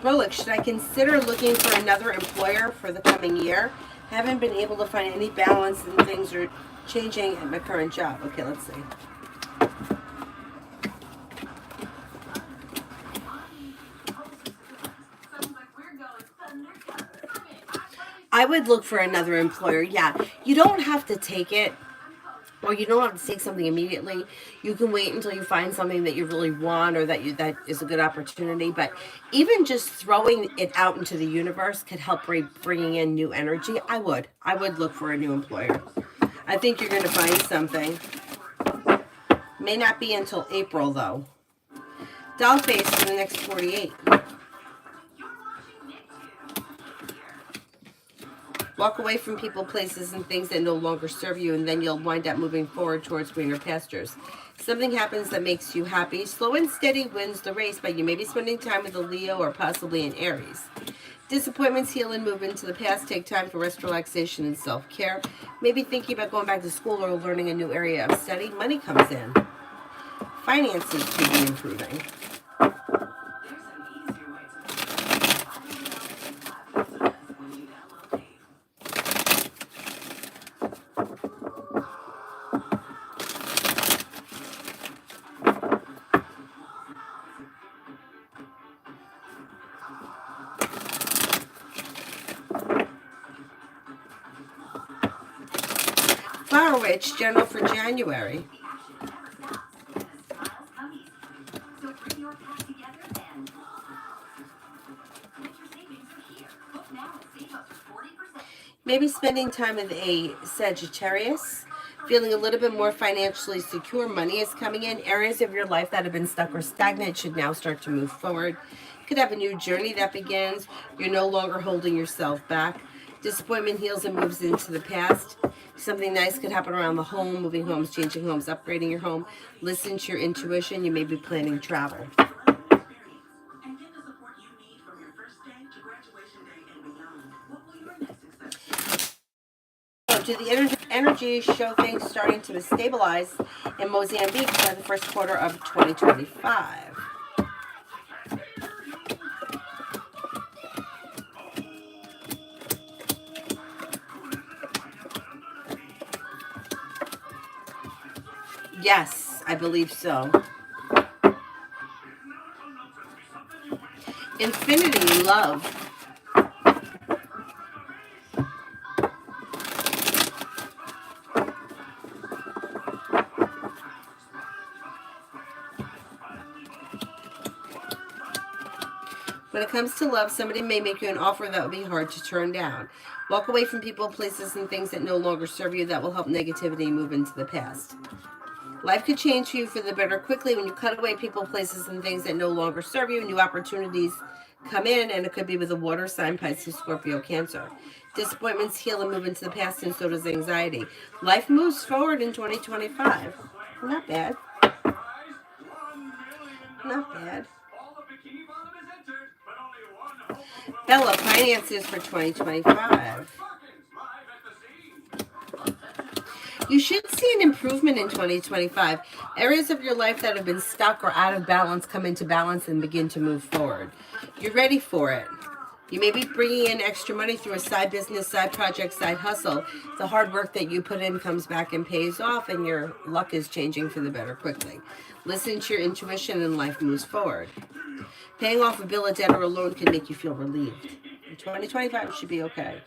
A: Bullock, should I consider looking for another employer for the coming year? Haven't been able to find any balance and things are changing at my current job. Okay, let's see. I would look for another employer. Yeah, you don't have to take it, or you don't have to take something immediately. You can wait until you find something that you really want or that is a good opportunity. But even just throwing it out into the universe could help bringing in new energy. I would look for a new employer. I think you're going to find something. May not be until April though. Doll face for the next 48. Walk away from people, places, and things that no longer serve you, and then you'll wind up moving forward towards greener pastures. Something happens that makes you happy. Slow and steady wins the race, but you may be spending time with a Leo or possibly an Aries. Disappointments heal and move into the past. Take time for rest, relaxation, and self-care. Maybe thinking about going back to school or learning a new area of study. Money comes in. Finances could be improving. Flower Witch, general for January. Maybe spending time with a Sagittarius, feeling a little bit more financially secure. Money is coming in. Areas of your life that have been stuck or stagnant should now start to move forward. You could have a new journey that begins. You're no longer holding yourself back. Disappointment heals and moves into the past. Something nice could happen around the home, moving homes, changing homes, upgrading your home. Listen to your intuition. You may be planning travel. Do the energy show things starting to stabilize in Mozambique by the first quarter of 2025. Yes, I believe so. Infinity love. When it comes to love, somebody may make you an offer that would be hard to turn down. Walk away from people, places, and things that no longer serve you. That will help negativity move into the past. Life could change for you for the better quickly when you cut away people, places, and things that no longer serve you. New opportunities come in, and it could be with a water sign, Pisces, Scorpio, Cancer. Disappointments heal and move into the past, and so does anxiety. Life moves forward in 2025. Not bad. Not bad. Bella, finances for 2025. You should see an improvement in 2025. Areas of your life that have been stuck or out of balance come into balance and begin to move forward. You're ready for it. You may be bringing in extra money through a side business, side project, side hustle. The hard work that you put in comes back and pays off, and your luck is changing for the better quickly. Listen to your intuition and life moves forward. Paying off a bill, a debt, or a loan can make you feel relieved. In 2025, it should be okay.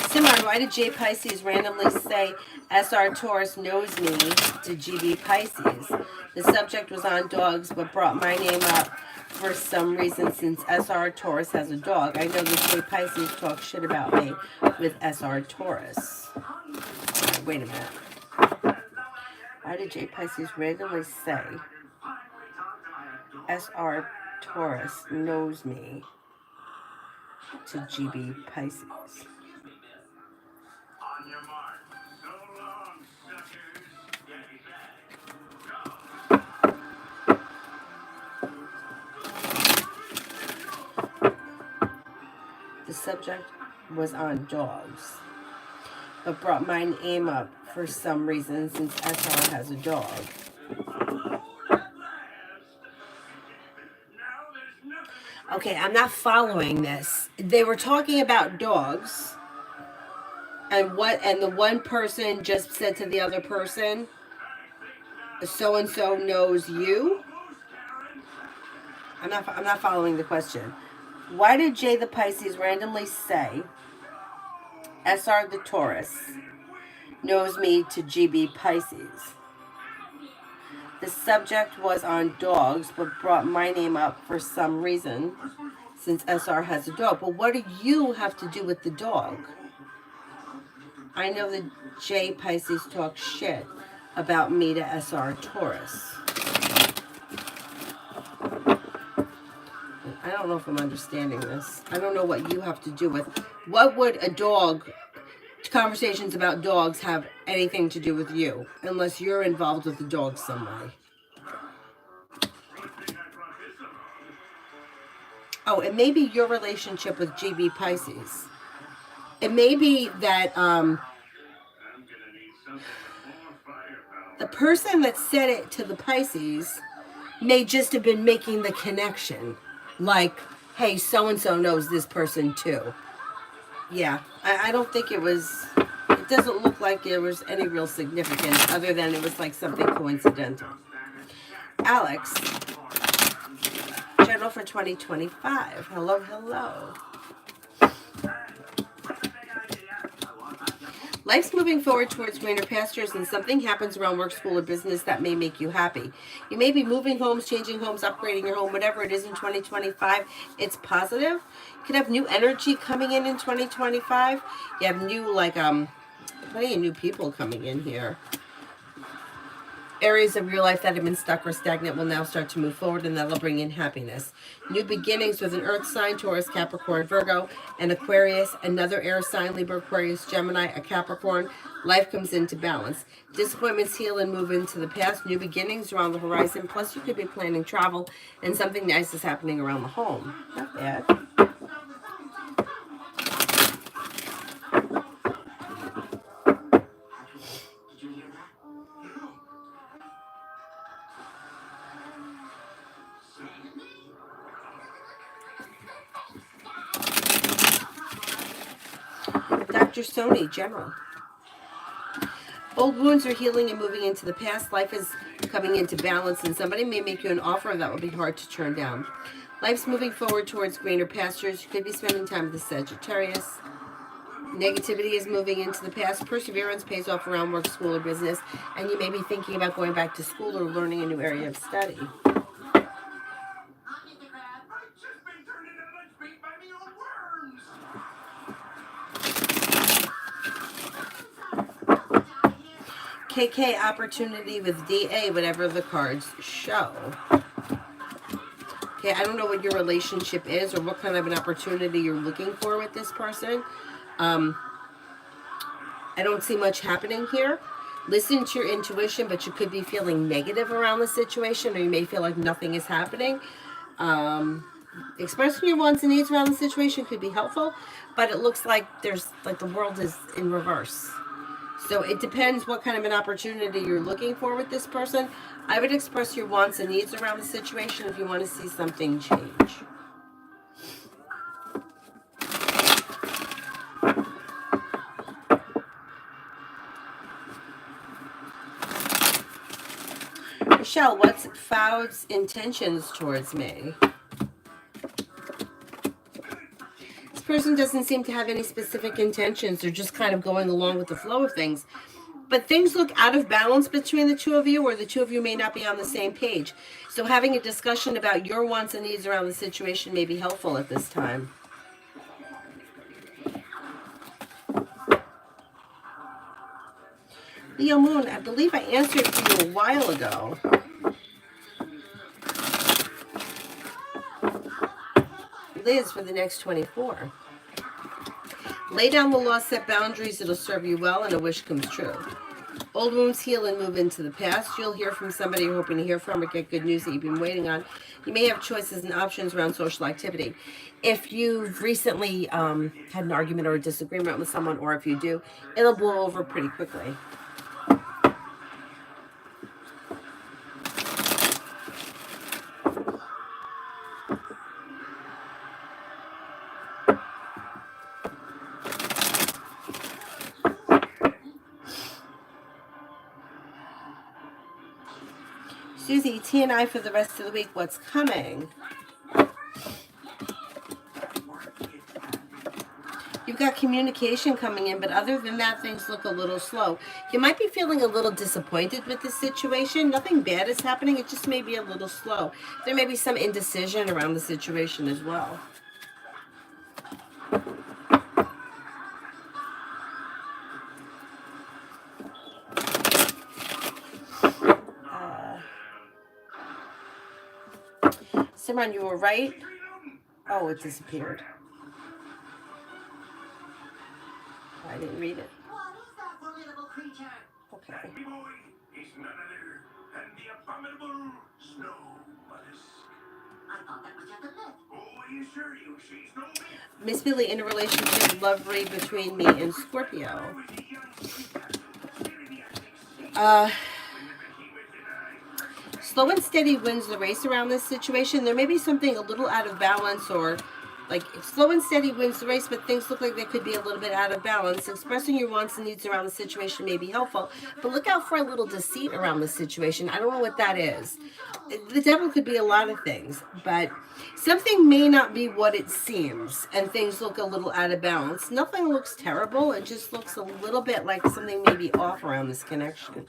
A: Similar, why did J Pisces randomly say SR Taurus knows me to GB Pisces? The subject was on dogs, but brought my name up for some reason since SR Taurus has a dog. I know that J Pisces talks shit about me with SR Taurus. Right, wait a minute. Why did J Pisces randomly say SR Taurus knows me to GB Pisces? The subject was on dogs, but brought my name up for some reason since SR has a dog. Okay, I'm not following this. They were talking about dogs, and the one person just said to the other person, so and so knows you. I'm not following the question. Why did Jay the Pisces randomly say SR the Taurus knows me to GB Pisces? The subject was on dogs, but brought my name up for some reason since SR has a dog. But what do you have to do with the dog? I know that J Pisces talks shit about me to SR Taurus. I don't know if I'm understanding this. I don't know what you have to do with. What would a dog, conversations about dogs have anything to do with you? Unless you're involved with the dog some way. Oh, it may be your relationship with GB Pisces. It may be that the person that said it to the Pisces may just have been making the connection. Like, hey, so-and-so knows this person too. Yeah, I don't think it was, it doesn't look like there was any real significance other than it was like something coincidental. Alex, general for 2025. Hello, hello. Life's moving forward towards greener pastures and something happens around work, school, or business that may make you happy. You may be moving homes, changing homes, upgrading your home, whatever it is in 2025. It's positive. You could have new energy coming in 2025. You have new, plenty of new people coming in here. Areas of your life that have been stuck or stagnant will now start to move forward, and that'll bring in happiness. New beginnings with an earth sign, Taurus, Capricorn, Virgo, and Aquarius, another air sign, Libra, Aquarius, Gemini, a Capricorn. Life comes into balance. Disappointments heal and move into the past. New beginnings are on the horizon. Plus, you could be planning travel, and something nice is happening around the home. Not bad. Dr. Sony, General. Old wounds are healing and moving into the past. Life is coming into balance, and somebody may make you an offer that will be hard to turn down. Life's moving forward towards greener pastures. You could be spending time with the Sagittarius. Negativity is moving into the past. Perseverance pays off around work, school, or business, and you may be thinking about going back to school or learning a new area of study. KK opportunity with DA, whatever the cards show. Okay, I don't know what your relationship is or what kind of an opportunity you're looking for with this person. I don't see much happening here. Listen to your intuition, but you could be feeling negative around the situation, or you may feel like nothing is happening. Expressing your wants and needs around the situation could be helpful, but it looks like there's the world is in reverse. So it depends what kind of an opportunity you're looking for with this person. I would express your wants and needs around the situation if you want to see something change. Michelle, what's Fowd's intentions towards me? This person doesn't seem to have any specific intentions. They're just kind of going along with the flow of things. But things look out of balance between the two of you, or the two of you may not be on the same page. So having a discussion about your wants and needs around the situation may be helpful at this time. Leo Moon, I believe I answered for you a while ago. Liz for the next 24. Lay down the law, set boundaries, it'll serve you well, and a wish comes true. Old wounds heal and move into the past. You'll hear from somebody you're hoping to hear from, or get good news that you've been waiting on. You may have choices and options around social activity. If you've recently had an argument or a disagreement with someone, or if you do, it'll blow over pretty quickly. Susie, T and I for the rest of the week, what's coming? You've got communication coming in, but other than that, things look a little slow. You might be feeling a little disappointed with the situation. Nothing bad is happening. It just may be a little slow. There may be some indecision around the situation as well. Simran, you were right. Oh, it disappeared. I didn't read it. Okay. Miss Billy, in a relationship, love read between me and Scorpio. Slow and steady wins the race around this situation. There may be something a little out of balance, or like slow and steady wins the race, but things look like they could be a little bit out of balance. Expressing your wants and needs around the situation may be helpful, but look out for a little deceit around the situation. I don't know what that is. The devil could be a lot of things, but something may not be what it seems, and things look a little out of balance. Nothing looks terrible. It just looks a little bit like something may be off around this connection.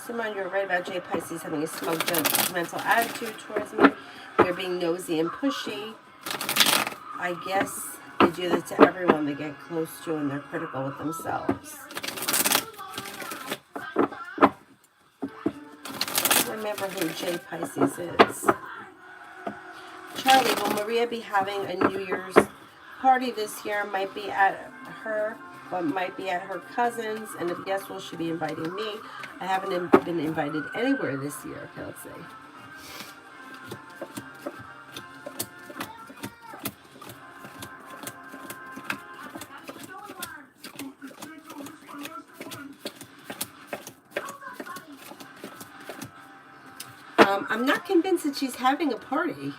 A: Simon, you're right about J Pisces having a smug, judgmental attitude towards me. They're being nosy and pushy. I guess they do this to everyone they get close to, and they're critical with themselves. I don't remember who J Pisces is. Charlie, will Maria be having a New Year's party this year? Might be at her, but might be at her cousin's. And if yes, will she be inviting me? I haven't been invited anywhere this year. Okay, let's see. I'm not convinced that she's having a party.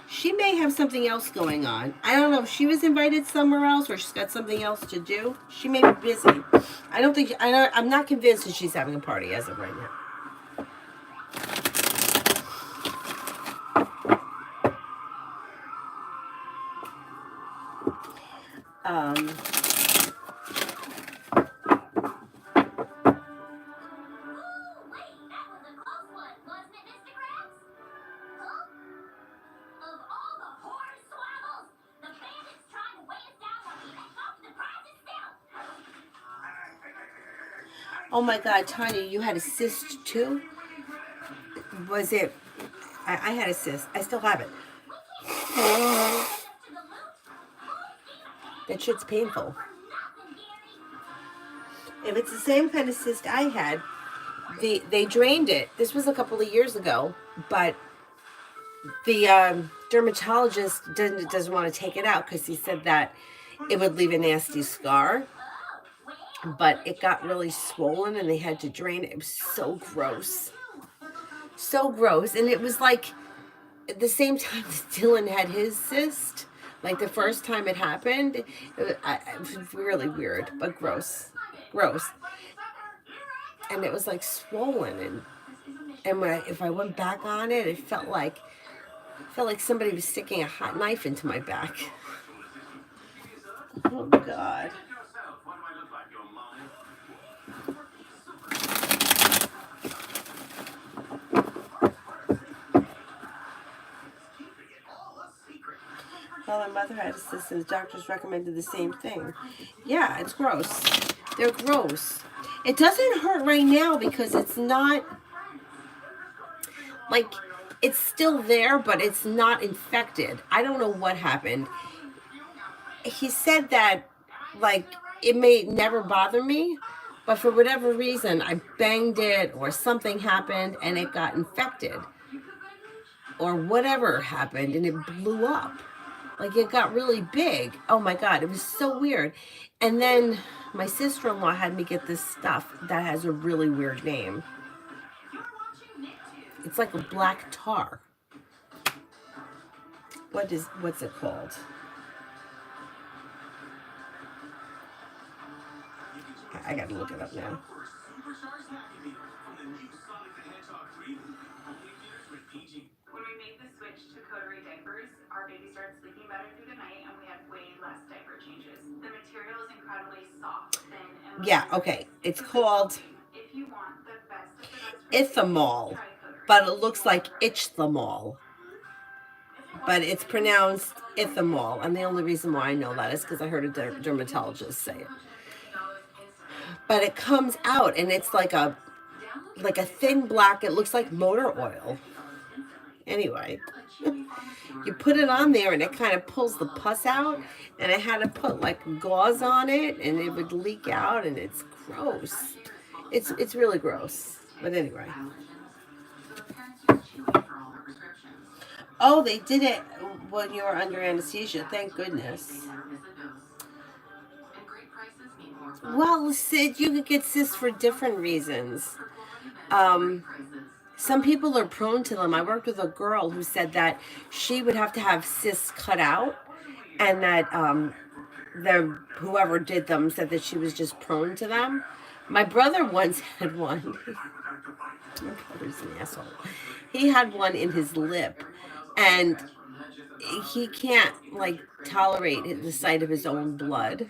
A: She may have something else going on. I don't know if she was invited somewhere else or she's got something else to do. She may be busy. I'm not convinced that she's having a party as of right now. Oh my God, Tanya, you had a cyst too? Was it? I had a cyst. I still have it. That shit's painful. If it's the same kind of cyst I had, they drained it. This was a couple of years ago, but the dermatologist doesn't want to take it out because he said that it would leave a nasty scar. But it got really swollen and they had to drain it. It was so gross. So gross. And it was like, at the same time that Dylan had his cyst, like the first time it happened, it was really weird, but gross. Gross. And it was like swollen, and when if I went back on it, it felt like somebody was sticking a hot knife into my back. Oh God. Well, my mother had a cyst, and the doctors recommended the same thing. Yeah, it's gross. They're gross. It doesn't hurt right now because it's not like it's still there, but it's not infected. I don't know what happened. He said that like it may never bother me, but for whatever reason, I banged it or something happened and it got infected or whatever happened and it blew up. Like it got really big. Oh my God, it was so weird. And then my sister-in-law had me get this stuff that has a really weird name. It's like a black tar. What's it called? I gotta look it up now.
C: When we made the switch to coterie diapers, our baby started sleeping better through the night and we had way less diaper changes. The material is incredibly soft, thin, and
A: yeah, okay. It's called
C: if you want the best of the best
A: Ithamol, but it looks like Ichthamol. But it's pronounced Ithamol, and the only reason why I know that is because I heard a dermatologist say it. But it comes out, and it's like a thin black. It looks like motor oil. Anyway, you put it on there, and it kind of pulls the pus out. And I had to put like gauze on it, and it would leak out, and it's gross. It's really gross. But anyway. Oh, they did it when you were under anesthesia. Thank goodness. Well, Sid, you could get cysts for different reasons. Some people are prone to them. I worked with a girl who said that she would have to have cysts cut out, and that whoever did them said that she was just prone to them. My brother once had one. My brother's an asshole. He had one in his lip, and he can't like tolerate the sight of his own blood.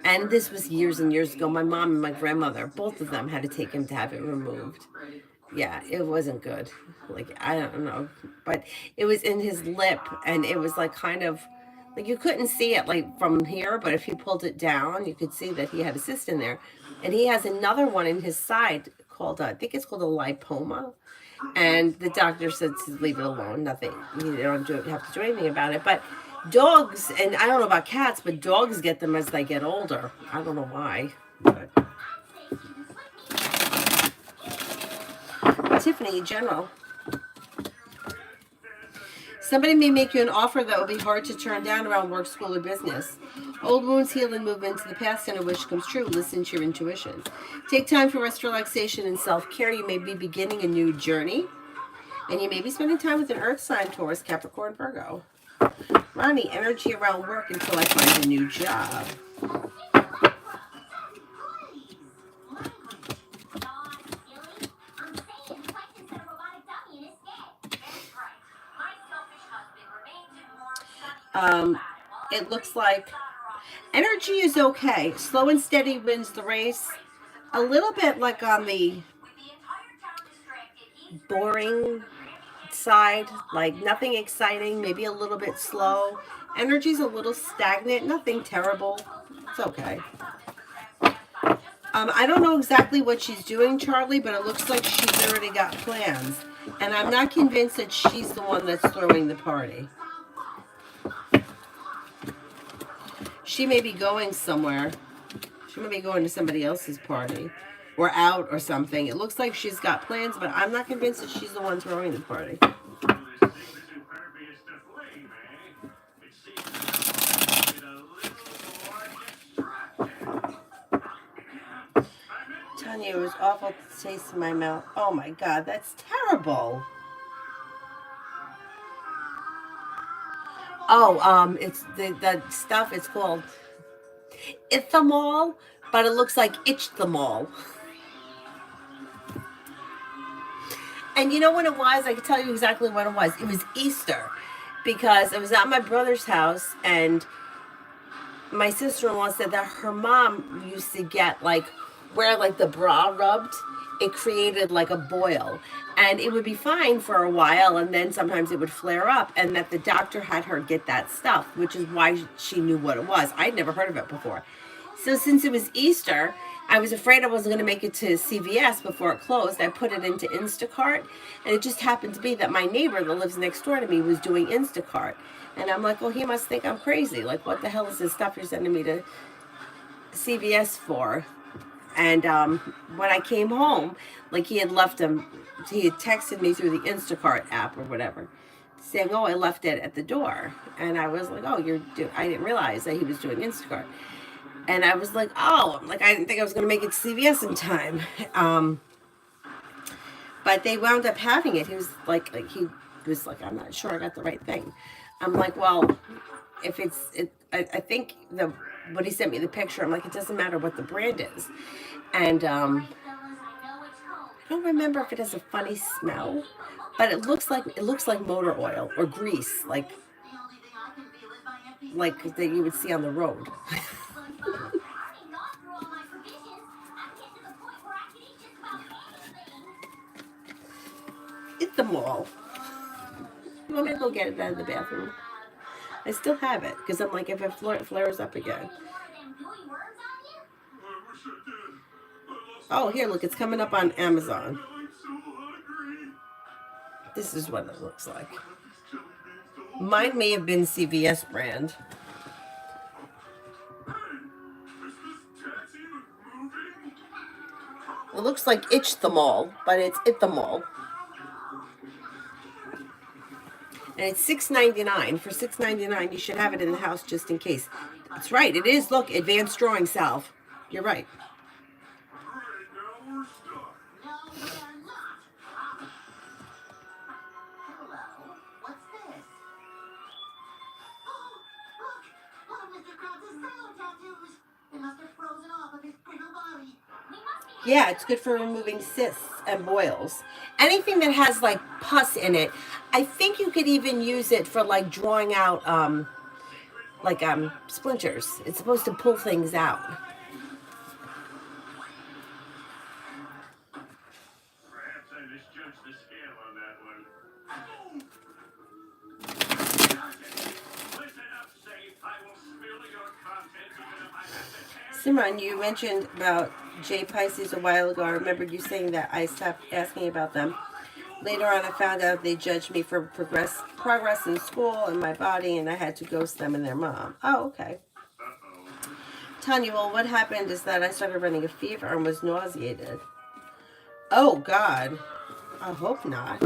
A: And this was years and years ago. My mom and my grandmother, both of them, had to take him to have it removed. Yeah, it wasn't good. Like, I don't know, but it was in his lip, and it was like kind of like you couldn't see it like from here, but if you pulled it down, you could see that he had a cyst in there. And he has another one in his side called I think it's called a lipoma. And the doctor said to leave it alone. Nothing. You don't have to do anything about it. But dogs, and I don't know about cats, but dogs get them as they get older. I don't know why. But Tiffany, General. Somebody may make you an offer that will be hard to turn down around work, school, or business. Old wounds heal and move into the past, and a wish comes true. Listen to your intuition. Take time for rest, relaxation, and self-care. You may be beginning a new journey, and you may be spending time with an earth sign, Taurus, Capricorn, Virgo. Ronnie, energy around work until I find a new job. It looks like energy is okay. Slow and steady wins the race. A little bit like on the boring side, like nothing exciting, maybe a little bit slow. Energy's a little stagnant, nothing terrible. It's okay. I don't know exactly what she's doing, Charlie, but it looks like she's already got plans. And I'm not convinced that she's the one that's throwing the party. She may be going somewhere. She may be going to somebody else's party or out or something. It looks like she's got plans, but I'm not convinced that she's the one throwing the party. Tanya, it was awful to taste in my mouth. Oh my God, that's terrible. Oh, it's the stuff. It's called Ithamol, but it looks like Ichthamol. And you know what it was? I can tell you exactly what it was. It was Easter, because I was at my brother's house, and my sister-in-law said that her mom used to get like where like the bra rubbed, it created like a boil, and it would be fine for a while, and then sometimes it would flare up, and that the doctor had her get that stuff, which is why she knew what it was. I'd never heard of it before. So since it was Easter, I was afraid I wasn't going to make it to CVS before it closed. I put it into Instacart, and it just happened to be that my neighbor that lives next door to me was doing Instacart. And I'm like, well, he must think I'm crazy. Like, what the hell is this stuff you're sending me to CVS for? And when I came home, like he had texted me through the Instacart app or whatever, saying, oh, I left it at the door. And I was like, oh, I didn't realize that he was doing Instacart. And I was like, oh, like I didn't think I was going to make it to CVS in time. But they wound up having it. He was like, I'm not sure I got the right thing. I'm like, well, if I think when he sent me the picture, I'm like, it doesn't matter what the brand is. And I don't remember if it has a funny smell, but it looks like motor oil or grease, like that you would see on the road. It's the mall. You want me to go get it out of the bathroom? I still have it because I'm like, if it flares up again. Oh, here, look, it's coming up on Amazon. This is what it looks like. Mine may have been CVS brand. It looks like Ichthamol, but it's Ithamol. And it's $6.99. For $6.99, you should have it in the house just in case. That's right. It is. Look, advanced drawing salve. You're right. Yeah, it's good for removing cysts and boils. Anything that has like pus in it. I think you could even use it for like drawing out splinters. It's supposed to pull things out.
C: Perhaps I misjudged the scale on that one. Listen up, Safe. I will spill your contents even if I have to tear.
A: Simran, you mentioned about J Pisces a while ago. I remembered you saying that. I stopped asking about them. Later on, I found out they judged me for progress in school and my body, and I had to ghost them and their mom. Oh, okay. Tanya, well, what happened is that I started running a fever and was nauseated. Oh, God. I hope not.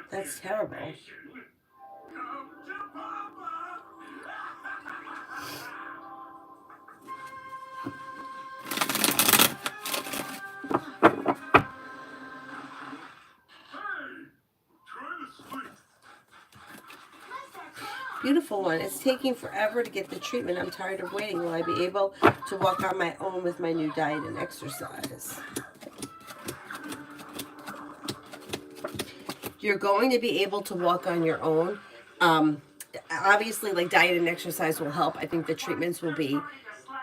A: That's terrible. Beautiful one. It's taking forever to get the treatment. I'm tired of waiting. Will I be able to walk on my own with my new diet and exercise? You're going to be able to walk on your own. Obviously, like diet and exercise will help. I think the treatments will be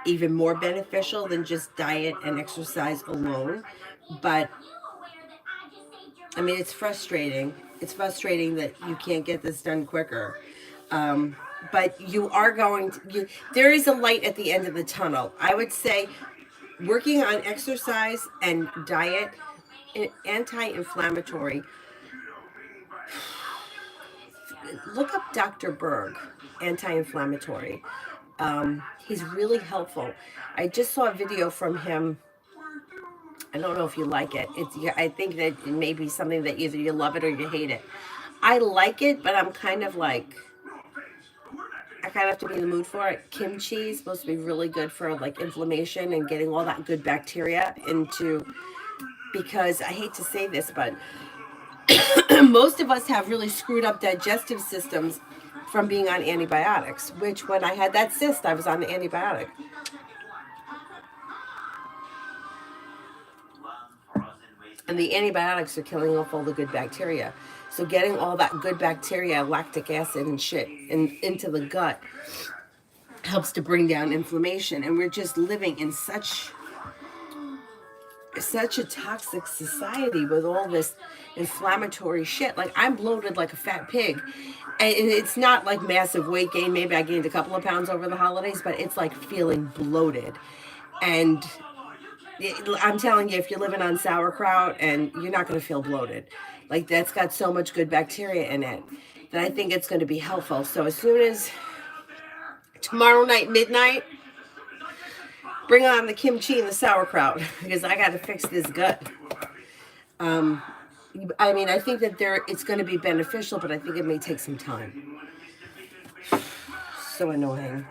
A: even more beneficial than just diet and exercise alone. But I mean, it's frustrating. It's frustrating that you can't get this done quicker. But you are going to, there is a light at the end of the tunnel. I would say working on exercise and diet, anti-inflammatory. Look up Dr. Berg, anti-inflammatory. He's really helpful. I just saw a video from him. I don't know if you like it. I think that it may be something that either you love it or you hate it. I like it, but I'm kind of like, I kind of have to be in the mood for it. Kimchi is supposed to be really good for like inflammation and getting all that good bacteria into, because I hate to say this, but Most of us have really screwed up digestive systems from being on antibiotics, which when I had that cyst, I was on the antibiotic. And the antibiotics are killing off all the good bacteria. So getting all that good bacteria, lactic acid and shit into the gut helps to bring down inflammation. And we're just living in such a toxic society with all this inflammatory shit. Like, I'm bloated like a fat pig. And it's not like massive weight gain. Maybe I gained a couple of pounds over the holidays, but it's like feeling bloated. And I'm telling you, if you're living on sauerkraut, and you're not going to feel bloated. Like, that's got so much good bacteria in it that I think it's going to be helpful. So as soon as tomorrow night, midnight, bring on the kimchi and the sauerkraut, because I got to fix this gut. I mean, I think that it's going to be beneficial, but I think it may take some time. So annoying.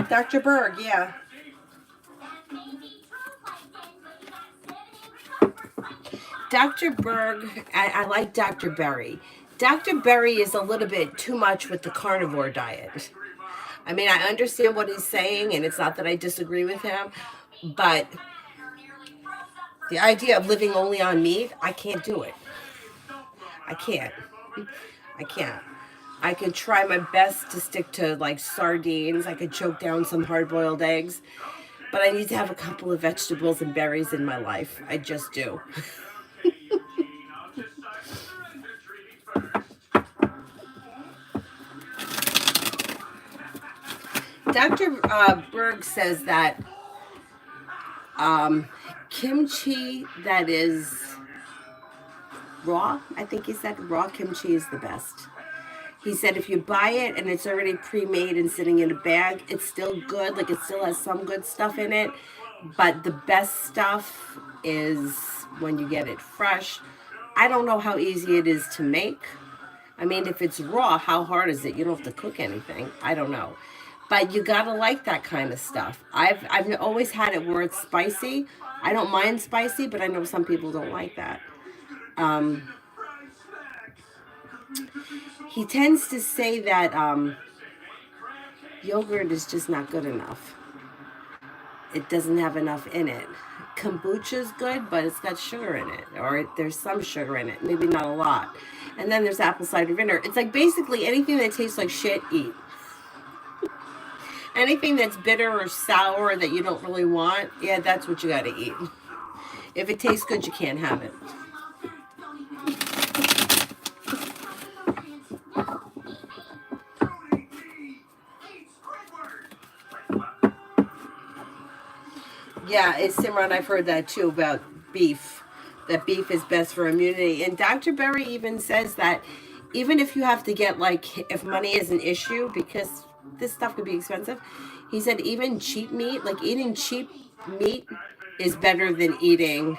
A: Dr. Berg, yeah. Dr. Berg, I like Dr. Berry. Dr. Berry is a little bit too much with the carnivore diet. I mean, I understand what he's saying, and it's not that I disagree with him, but the idea of living only on meat, I can't do it. I can't. I could try my best to stick to like sardines. I could choke down some hard-boiled eggs, but I need to have a couple of vegetables and berries in my life. I just do. Dr. Berg says that kimchi that is raw, I think he said raw kimchi is the best. He said if you buy it and it's already pre-made and sitting in a bag, it's still good. Like, it still has some good stuff in it. But the best stuff is when you get it fresh. I don't know how easy it is to make. I mean, if it's raw, how hard is it? You don't have to cook anything. I don't know. But you gotta like that kind of stuff. I've always had it where it's spicy. I don't mind spicy, but I know some people don't like that. He tends to say that yogurt is just not good enough. It doesn't have enough in it. Kombucha's good, but it's got sugar in it, or there's some sugar in it, maybe not a lot. And then there's apple cider vinegar. It's like basically anything that tastes like shit, eat. Anything that's bitter or sour that you don't really want, yeah, that's what you gotta eat. If it tastes good, you can't have it. Yeah, it's Simran. I've heard that too about beef. That beef is best for immunity. And Dr. Berry even says that even if you have to get, like, if money is an issue, because this stuff could be expensive, he said even cheap meat, like eating cheap meat is better than eating,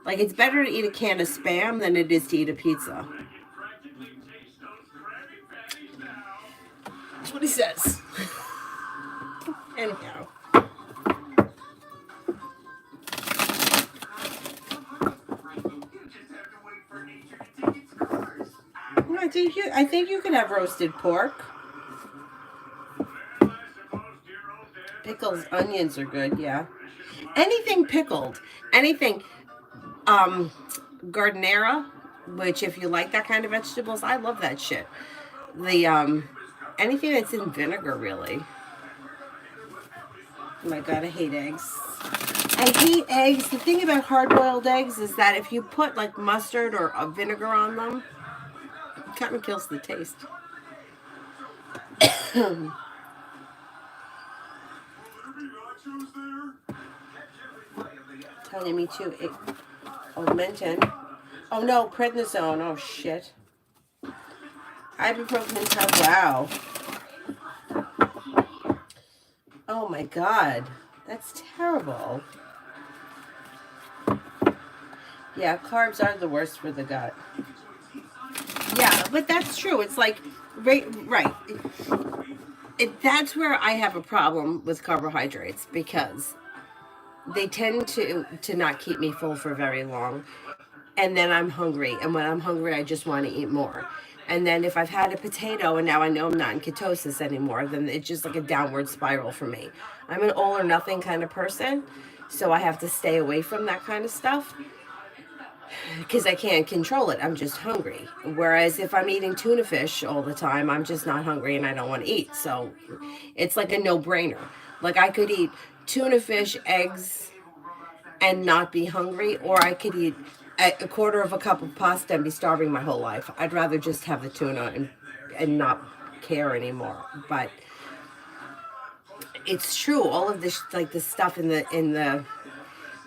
A: like, it's better to eat a can of Spam than it is to eat a pizza. That's what he says. Anyhow. I think you can have roasted pork. Pickles, onions are good, yeah. Anything pickled. Anything Gardnera, which if you like that kind of vegetables, I love that shit. The anything that's in vinegar, really. Oh my god, I hate eggs. I hate eggs. The thing about hard-boiled eggs is that if you put like mustard or a vinegar on them, it kind of kills the taste. Telling me too. Augmentin. Oh no, prednisone. Oh shit. Ibuprofen tab. Wow. Oh my god. That's terrible. Yeah, carbs are the worst for the gut. Yeah, but that's true. It's like, right. That's where I have a problem with carbohydrates, because they tend to not keep me full for very long, and then I'm hungry, and when I'm hungry I just want to eat more. And then if I've had a potato and now I know I'm not in ketosis anymore, then it's just like a downward spiral for me. I'm an all or nothing kind of person, so I have to stay away from that kind of stuff because I can't control it. I'm just hungry. Whereas if I'm eating tuna fish all the time, I'm just not hungry and I don't want to eat. So it's like a no-brainer. Like I could eat tuna fish, eggs, and not be hungry, or I could eat a quarter of a cup of pasta and be starving my whole life. I'd rather just have the tuna and not care anymore. But it's true. All of this, like the stuff in the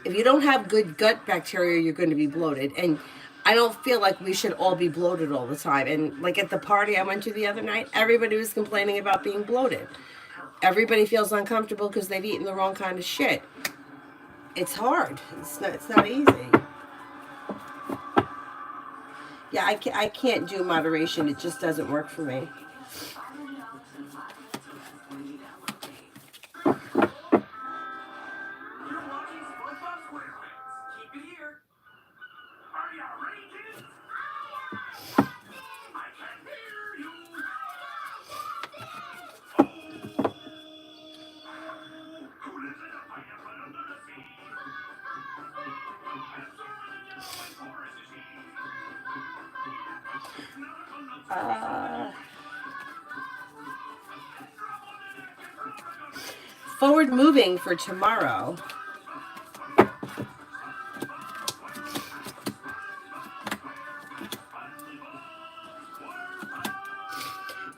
A: if you don't have good gut bacteria, you're going to be bloated. And I don't feel like we should all be bloated all the time. And like at the party I went to the other night, everybody was complaining about being bloated. Everybody feels uncomfortable because they've eaten the wrong kind of shit. It's hard. It's not easy. Yeah, I can't do moderation. It just doesn't work for me. Forward moving for tomorrow.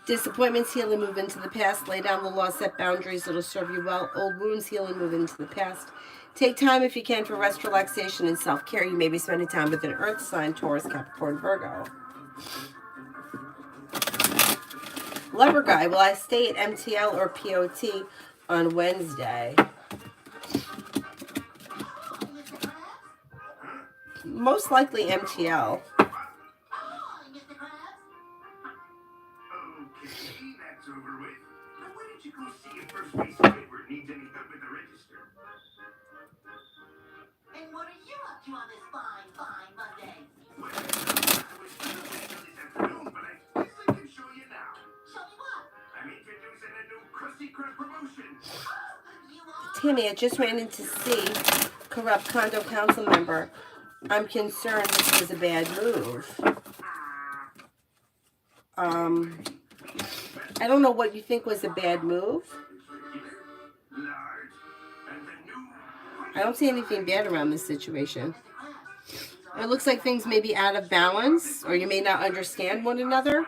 A: Disappointments heal and move into the past. Lay down the law, set boundaries. It'll serve you well. Old wounds heal and move into the past. Take time if you can for rest, relaxation, and self-care. You may be spending time with an earth sign, Taurus, Capricorn, Virgo. Leper guy, will I stay at MTL or POT on Wednesday? Most likely MTL. Tammy, I just ran into C, corrupt condo council member. I'm concerned this was a bad move. I don't know what you think was a bad move. I don't see anything bad around this situation. It looks like things may be out of balance, or you may not understand one another,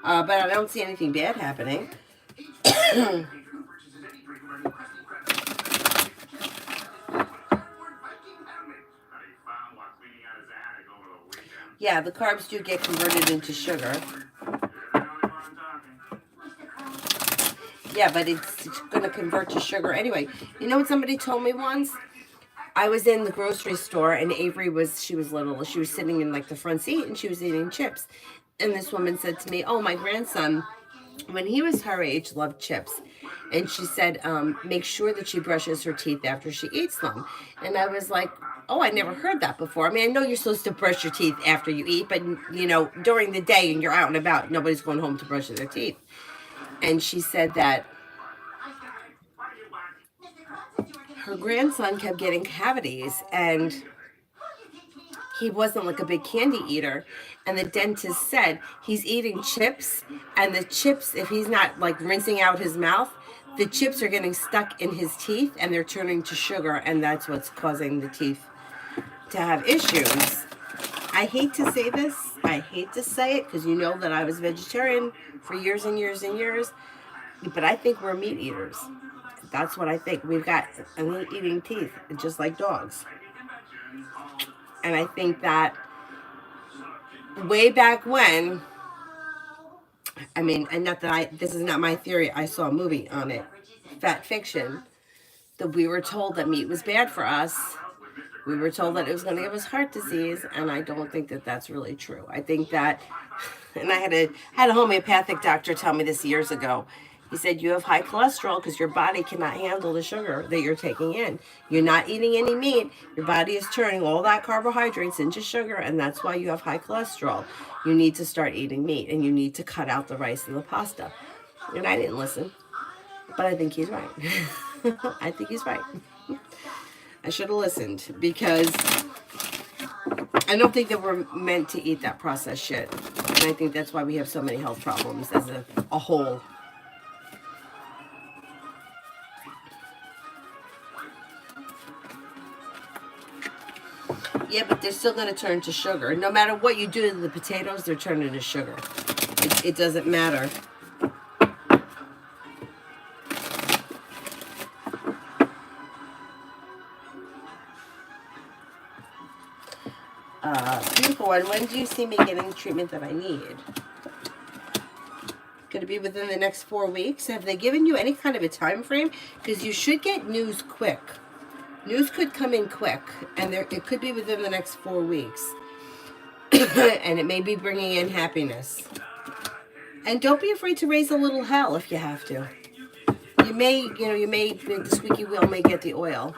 A: but I don't see anything bad happening. Yeah, the carbs do get converted into sugar. Yeah, but it's going to convert to sugar anyway. You know what somebody told me once? I was in the grocery store and Avery she was little. She was sitting in like the front seat and she was eating chips. And this woman said to me, oh, my grandson, when he was her age, loved chips. And she said, make sure that she brushes her teeth after she eats them. And I was like, oh, I never heard that before. I mean, I know you're supposed to brush your teeth after you eat, but, you know, during the day and you're out and about, nobody's going home to brush their teeth. And she said that her grandson kept getting cavities and he wasn't like a big candy eater. And the dentist said he's eating chips, and the chips, if he's not like rinsing out his mouth, the chips are getting stuck in his teeth and they're turning to sugar, and that's what's causing the teeth to have issues. I hate to say this. I hate to say it because you know that I was vegetarian for years and years and years, but I think we're meat eaters. That's what I think. We've got meat-eating teeth, just like dogs. And I think that way back when, I mean, and not that this is not my theory, I saw a movie on it, Fat Fiction, that we were told that meat was bad for us. We were told that it was going to give us heart disease, and I don't think that that's really true. I think that, and I had a homeopathic doctor tell me this years ago. He said you have high cholesterol because your body cannot handle the sugar that you're taking in. You're not eating any meat. Your body is turning all that carbohydrates into sugar, and that's why you have high cholesterol. You need to start eating meat, and you need to cut out the rice and the pasta. And I didn't listen, but I think he's right. I think he's right. I should have listened because I don't think that we're meant to eat that processed shit. And I think that's why we have so many health problems as a whole. Yeah, but they're still going to turn to sugar. No matter what you do to the potatoes, they're turning to sugar. It doesn't matter. Beautiful one. When do you see me getting the treatment that I need? Could it be within the next 4 weeks? Have they given you any kind of a time frame? Because you should get news quick. News could come in quick, and it could be within the next 4 weeks. And it may be bringing in happiness. And don't be afraid to raise a little hell if you have to. You may, the squeaky wheel may get the oil.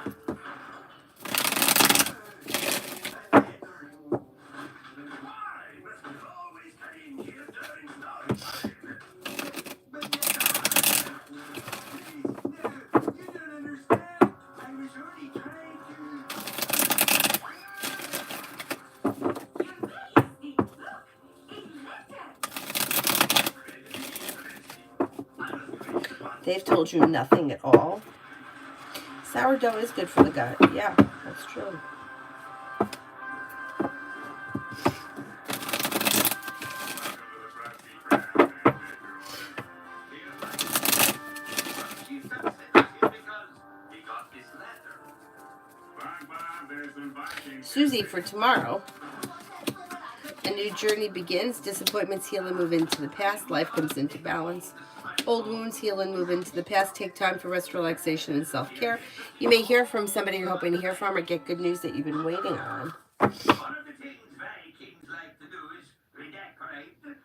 A: They've told you nothing at all. Sourdough is good for the gut. Yeah, that's true. Susie, for tomorrow, a new journey begins. Disappointments heal and move into the past. Life comes into balance. Old wounds heal and move into the past. Take time for rest, relaxation, and self-care. You may hear from somebody you're hoping to hear from or get good news that you've been waiting on.
D: One of the things Vikings like to do is redecorate. And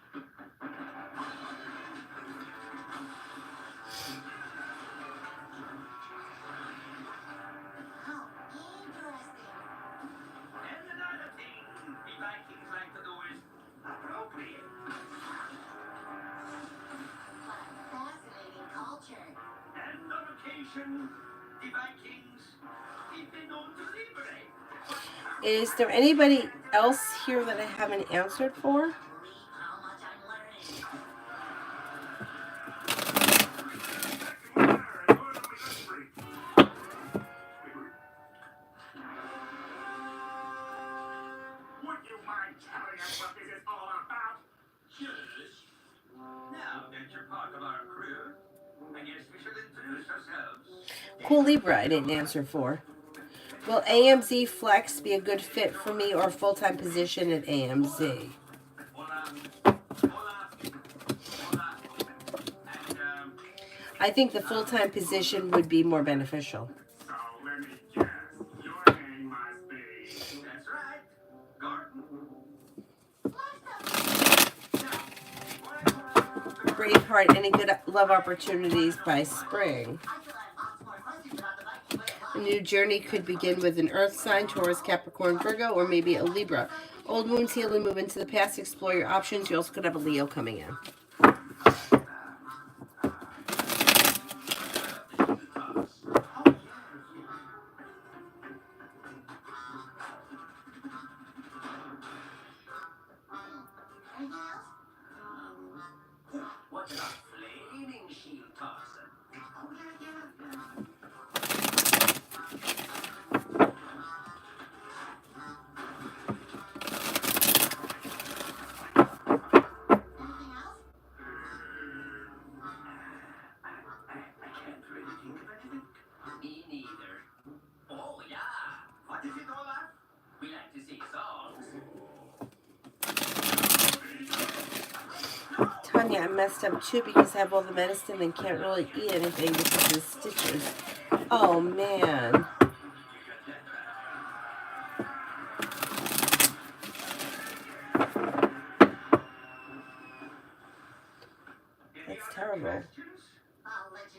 D: another thing the Vikings like to do is appropriate.
B: Fascinating culture.
D: And on occasion, the Vikings have been known to liberate.
A: Is there anybody else here that I haven't answered for?
B: How much I'm learning.
D: Would you mind telling us what this is all about? Yes. Now that you're part of our crew, I guess we should introduce ourselves.
A: Cool Libra, I didn't answer for. Will AMZ Flex be a good fit for me or a full-time position at AMZ? I think the full-time position would be more beneficial.
D: So let me guess, your name must be... That's right, Gordon.
A: Braveheart, any good love opportunities by spring? A new journey could begin with an earth sign, Taurus, Capricorn, Virgo, or maybe a Libra. Old wounds heal and move into the past. Explore your options. You also could have a Leo coming in.
D: What about flaming shield toxin? I can't really think of anything. Me neither. Oh, yeah. What is it all about? We like to sing songs.
A: Tanya, I messed up too because I have all the medicine and can't really eat anything because of the stitches. Oh, man. That's terrible.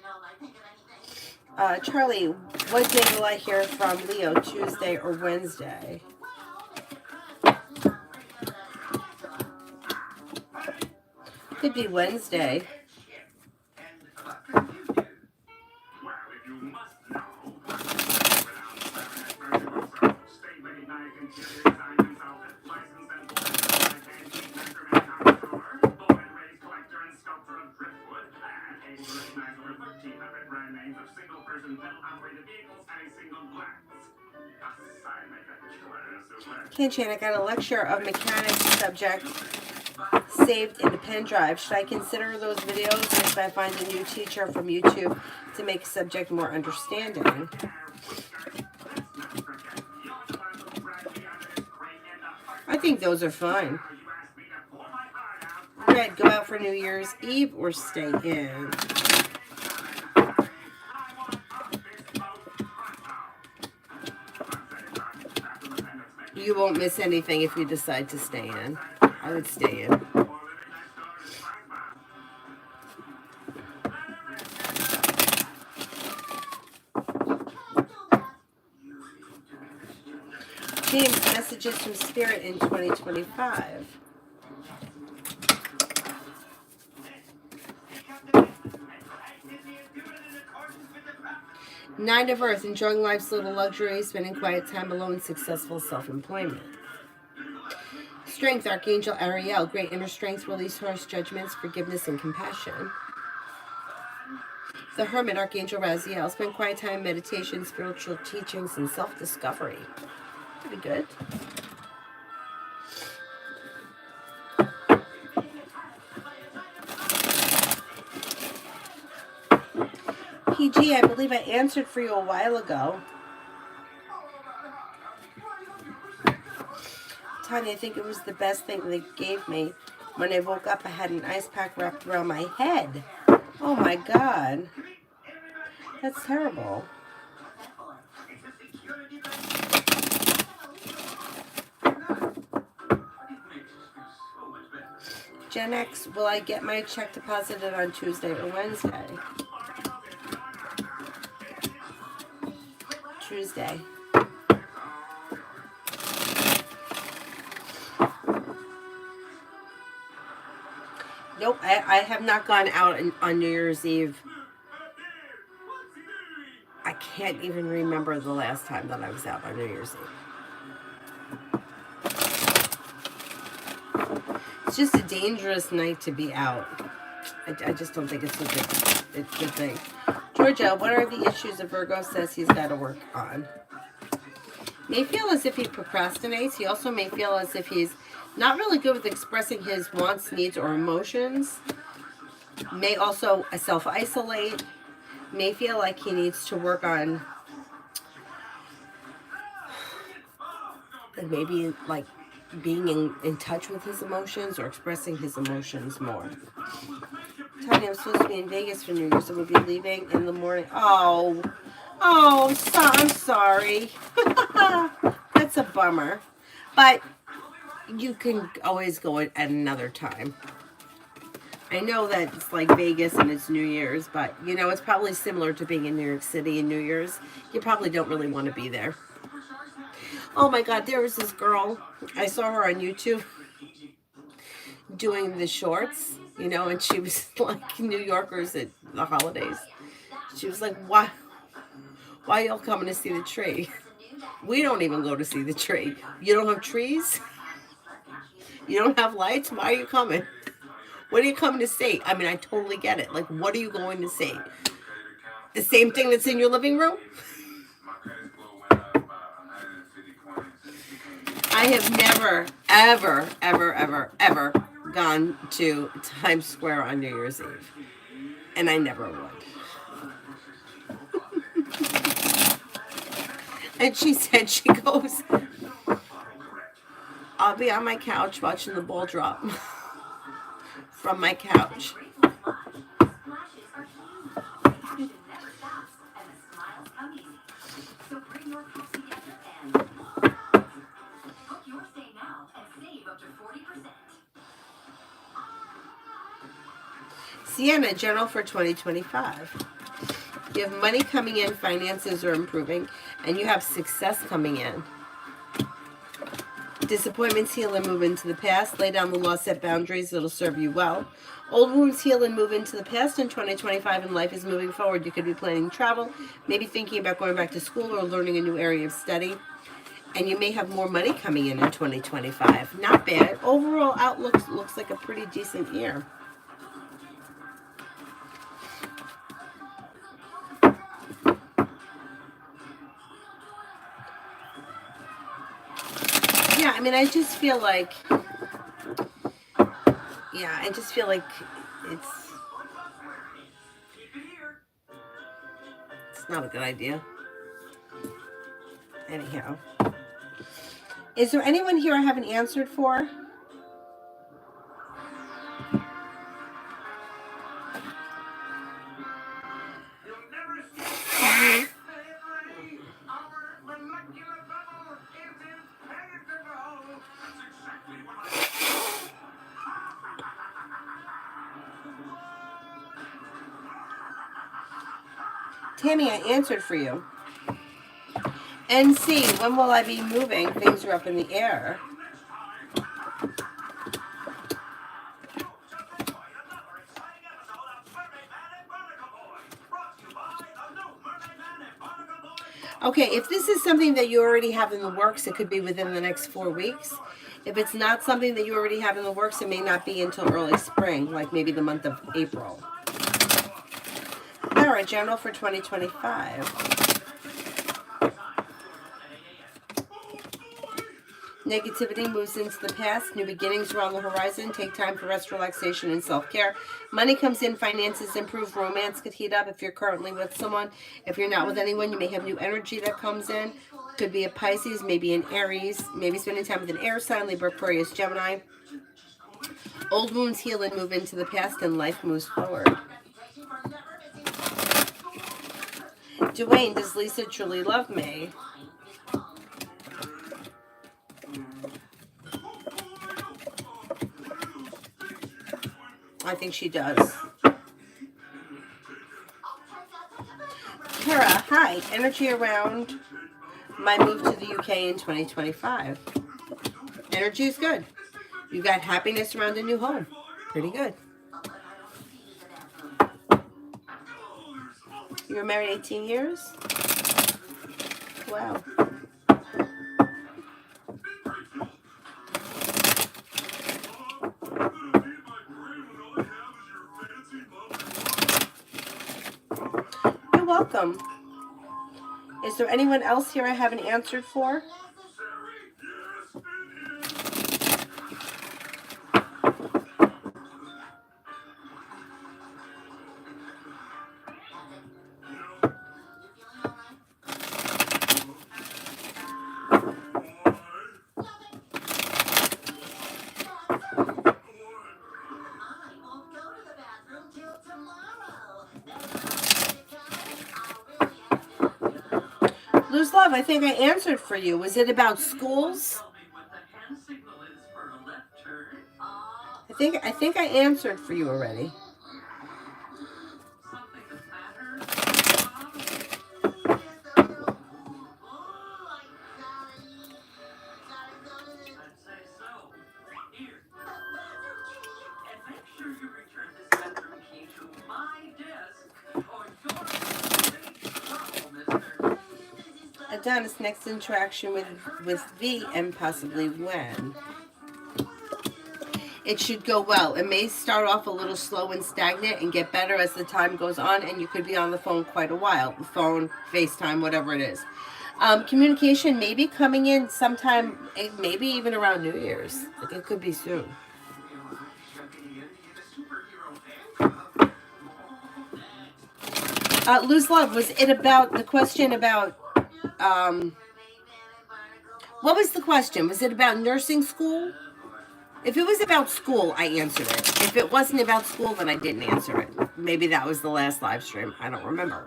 B: know if I think of anything.
A: Charlie, what day will I hear from Leo? Tuesday or Wednesday?
B: Well, Mr. Krabs doesn't look pretty good at a spatula.
A: Could be Wednesday.
D: And what can you do? Well, if you must know, renowned clarinet virtuoso, state-recognized interior design consultant, licensed and board-certified antique master and connoisseur, born and raised collector and sculptor of driftwood, and able to recognize over 1,300 brand names of single-person pedal-operated vehicles at a single glance. Thus, I make a killer super.
A: Ken Chan, I got a lecture of mechanics subject saved in the pen drive. Should I consider those videos if I find a new teacher from YouTube to make a subject more understanding? I think those are fine. Red, go out for New Year's Eve or stay in? You won't miss anything if you decide to stay in. I would stay in. James, messages from Spirit in 2025. Nine of Earth, enjoying life's little luxuries, spending quiet time alone, successful self-employment. Strength, Archangel Ariel, great inner strength, release harsh judgments, forgiveness, and compassion. The Hermit, Archangel Raziel, spend quiet time, meditation, spiritual teachings, and self-discovery. Pretty good. PG, I believe I answered for you a while ago. Tanya, I think it was the best thing they gave me. When I woke up, I had an ice pack wrapped around my head. Oh my God. That's terrible. Gen X, will I get my check deposited on Tuesday or Wednesday? Tuesday. Nope, I have not gone out on New Year's Eve. I can't even remember the last time that I was out on New Year's Eve. It's just a dangerous night to be out. I just don't think it's a good thing. Georgia, what are the issues that Virgo says he's got to work on? May feel as if he procrastinates. He also may feel as if he's not really good with expressing his wants, needs, or emotions. May also self-isolate. May feel like he needs to work on maybe like being in touch with his emotions or expressing his emotions more. Tanya, I'm supposed to be in Vegas for New Year's, so we'll be leaving in the morning. I'm sorry. That's a bummer. But you can always go at another time. I know that it's like Vegas and it's New Year's, but you know, it's probably similar to being in New York City in New Year's. You probably don't really want to be there. Oh my God, there was this girl. I saw her on YouTube doing the shorts, you know, and she was like New Yorkers at the holidays. She was like, why y'all coming to see the tree? We don't even go to see the tree. You don't have trees? You don't have lights? Why are you coming? What are you coming to see? I mean, I totally get it. Like, what are you going to see? The same thing that's in your living room? I have never, ever gone to Times Square on New Year's Eve. And I never would. And she said, she goes, I'll be on my couch watching the ball drop from my couch. Sienna, general for 2025. You have money coming in, finances are improving, and you have success coming in. Disappointments heal and move into the past. Lay down the law, set boundaries. It'll serve you well. Old wounds heal and move into the past in 2025, and life is moving forward. You could be planning travel, maybe thinking about going back to school or learning a new area of study. And you may have more money coming in 2025. Not bad. Overall outlook looks like a pretty decent year. Yeah, I mean, I just feel like, it's not a good idea. Anyhow. Is there anyone here I haven't answered for?
D: You'll never see our molecular bubble is impenetrable. That's exactly what
A: Tammy, I answered for you. NC, when will I be moving? Things are up in the air. Okay, if this is something that you already have in the works, it could be within the next 4 weeks. If it's not something that you already have in the works, it may not be until early spring, like maybe the month of April. All right, general for 2025. Negativity moves into the past. New beginnings are on the horizon. Take time for rest, relaxation, and self-care. Money comes in. Finances improve. Romance could heat up if you're currently with someone. If you're not with anyone, you may have new energy that comes in. Could be a Pisces, maybe an Aries. Maybe spending time with an air sign, Libra, Aquarius, Gemini. Old wounds heal and move into the past, and life moves forward. Dwayne, does Lisa truly love me? I think she does. Kara, hi. Energy around my move to the UK in 2025. Energy is good. You got happiness around a new home. Pretty good. You were married 18 years? Wow. You're welcome. Is there anyone else here I haven't answered for? Lose Love, I think I answered for you. Was it about schools? I think I answered for you already. Adonis, next interaction with V and possibly when. It should go well. It may start off a little slow and stagnant and get better as the time goes on, and you could be on the phone quite a while. The phone, FaceTime, whatever it is. Communication may be coming in sometime, maybe even around New Year's. Like it could be soon. Lose Love, was it about the question about, what was the question? Was it about nursing school? If it was about school, I answered it. If it wasn't about school, then I didn't answer it. Maybe that was the last live stream. I don't remember.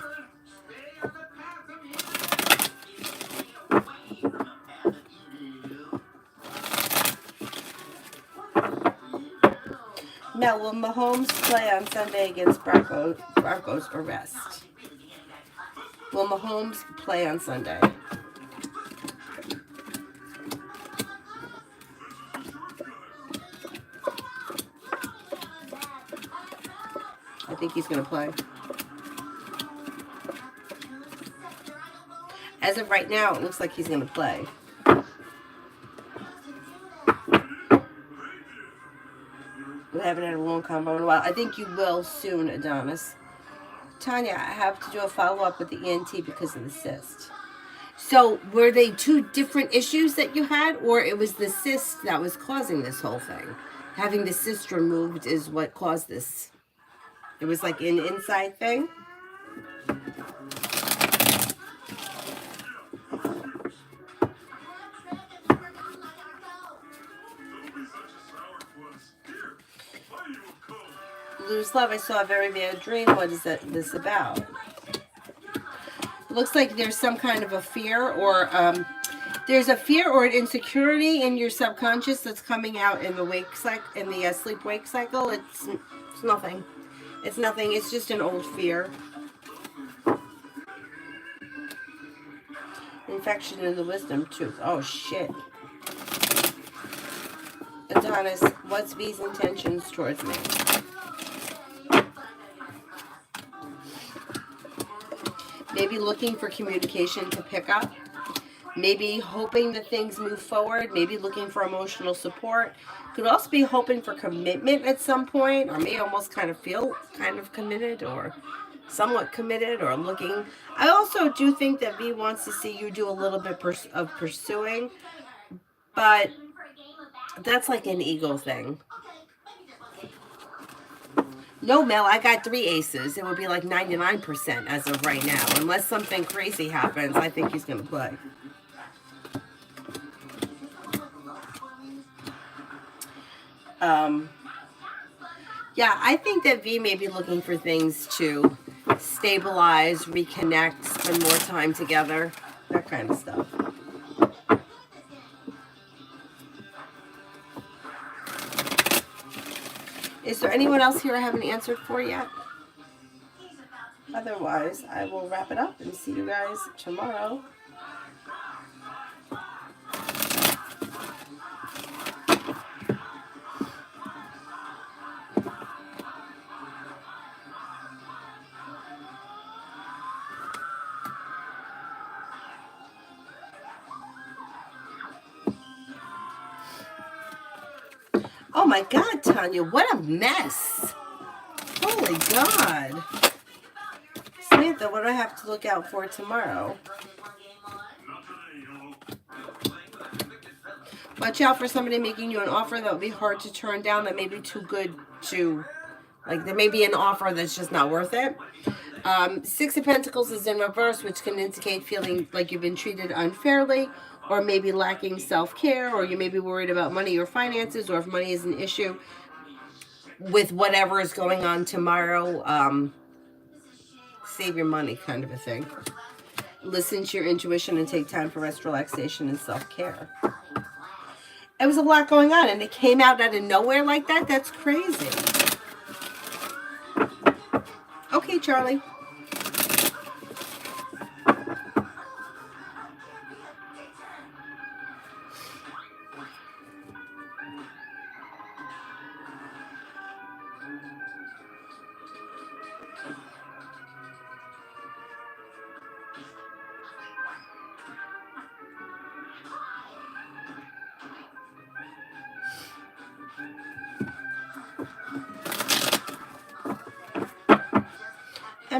A: Mel, will Mahomes play on Sunday against Broncos or rest? Will Mahomes play on Sunday? I think he's going to play. As of right now, it looks like he's going to play. We haven't had a long combo in a while. I think you will soon, Adonis. Tanya, I have to do a follow-up with the ENT because of the cyst. So, were they two different issues that you had, or it was the cyst that was causing this whole thing? Having the cyst removed is what caused this. It was like an inside thing? Lose love, I saw a very bad dream. What is this about? Looks like there's some kind of a fear, or there's a fear or an insecurity in your subconscious that's coming out in the wake cycle, in the sleep-wake cycle. It's nothing. It's nothing. It's just an old fear. Infection in the wisdom tooth. Oh shit. Adonis, what's V's intentions towards me? Maybe looking for communication to pick up. Maybe hoping that things move forward. Maybe looking for emotional support. Could also be hoping for commitment at some point, or may almost kind of feel kind of committed or somewhat committed, or looking. I also do think that V wants to see you do a little bit of pursuing, but that's like an ego thing. No, Mel, I got 3 aces. It would be like 99% as of right now. Unless something crazy happens, I think he's going to play. Yeah, I think that V may be looking for things to stabilize, reconnect, spend more time together, that kind of stuff. Is there anyone else here I haven't answered for yet? Otherwise, I will wrap it up and see you guys tomorrow. Oh my God, Tanya, what a mess. Holy God. Samantha, what do I have to look out for tomorrow? Watch out for somebody making you an offer that would be hard to turn down, that may be too good to, like there may be an offer that's just not worth it. 6 of Pentacles is in reverse, which can indicate feeling like you've been treated unfairly, or maybe lacking self-care, or you may be worried about money or finances, or if money is an issue with whatever is going on tomorrow, save your money kind of a thing. Listen to your intuition and take time for rest, relaxation, and self-care. It was a lot going on, and it came out of nowhere like that. That's crazy. Okay, Charlie.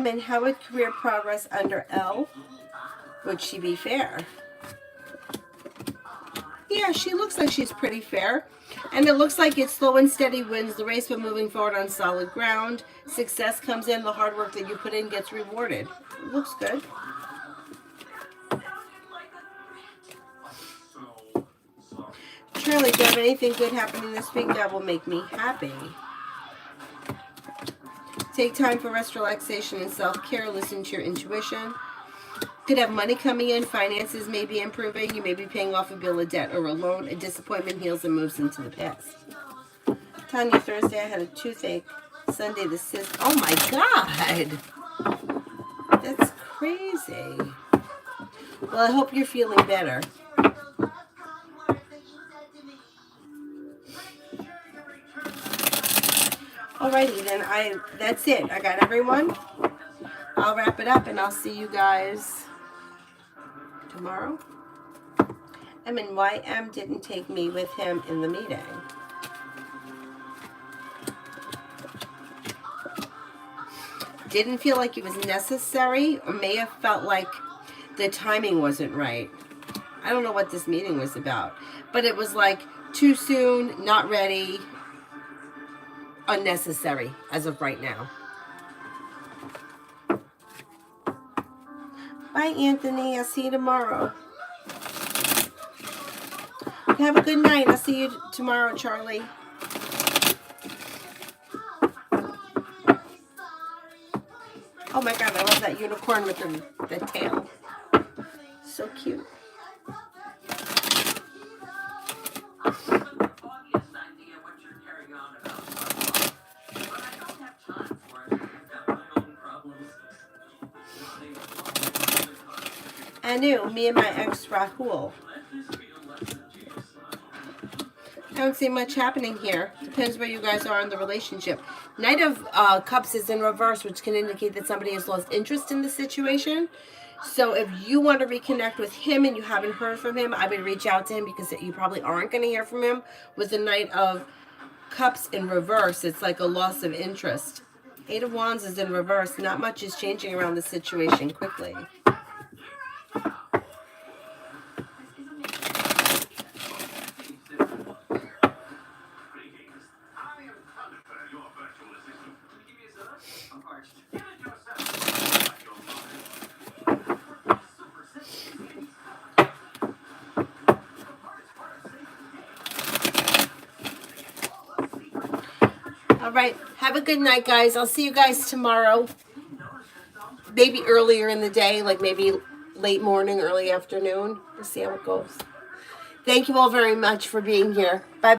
A: And how would career progress under L? Would she be fair? Yeah, she looks like she's pretty fair. And it looks like it's slow and steady wins the race, but moving forward on solid ground. Success comes in, the hard work that you put in gets rewarded. It looks good. Shirley, do you have anything good happening this week that will make me happy? Take time for rest, relaxation, and self-care. Listen to your intuition. Could have money coming in. Finances may be improving. You may be paying off a bill of debt or a loan. A disappointment heals and moves into the past. Tanya, Thursday I had a toothache. Sunday the cyst. Oh my God. That's crazy. Well, I hope you're feeling better. Alrighty then, that's it. I got everyone. I'll wrap it up and I'll see you guys tomorrow. I mean, YM didn't take me with him in the meeting. Didn't feel like it was necessary, or may have felt like the timing wasn't right. I don't know what this meeting was about, but it was like too soon, not ready, unnecessary as of right now. Bye, Anthony. I'll see you tomorrow. Have a good night. I'll see you tomorrow, Charlie. Oh my God, I love that unicorn with the tail. So cute. I knew, me and my ex Rahul. I don't see much happening here. Depends where you guys are in the relationship. Knight of Cups is in reverse, which can indicate that somebody has lost interest in the situation. So if you want to reconnect with him and you haven't heard from him, I would reach out to him because you probably aren't going to hear from him. With the Knight of Cups in reverse, it's like a loss of interest. Eight of Wands is in reverse. Not much is changing around the situation quickly. All right. Have a good night, guys. I'll see you guys tomorrow. Maybe earlier in the day, like maybe late morning, early afternoon. We'll see how it goes. Thank you all very much for being here. Bye.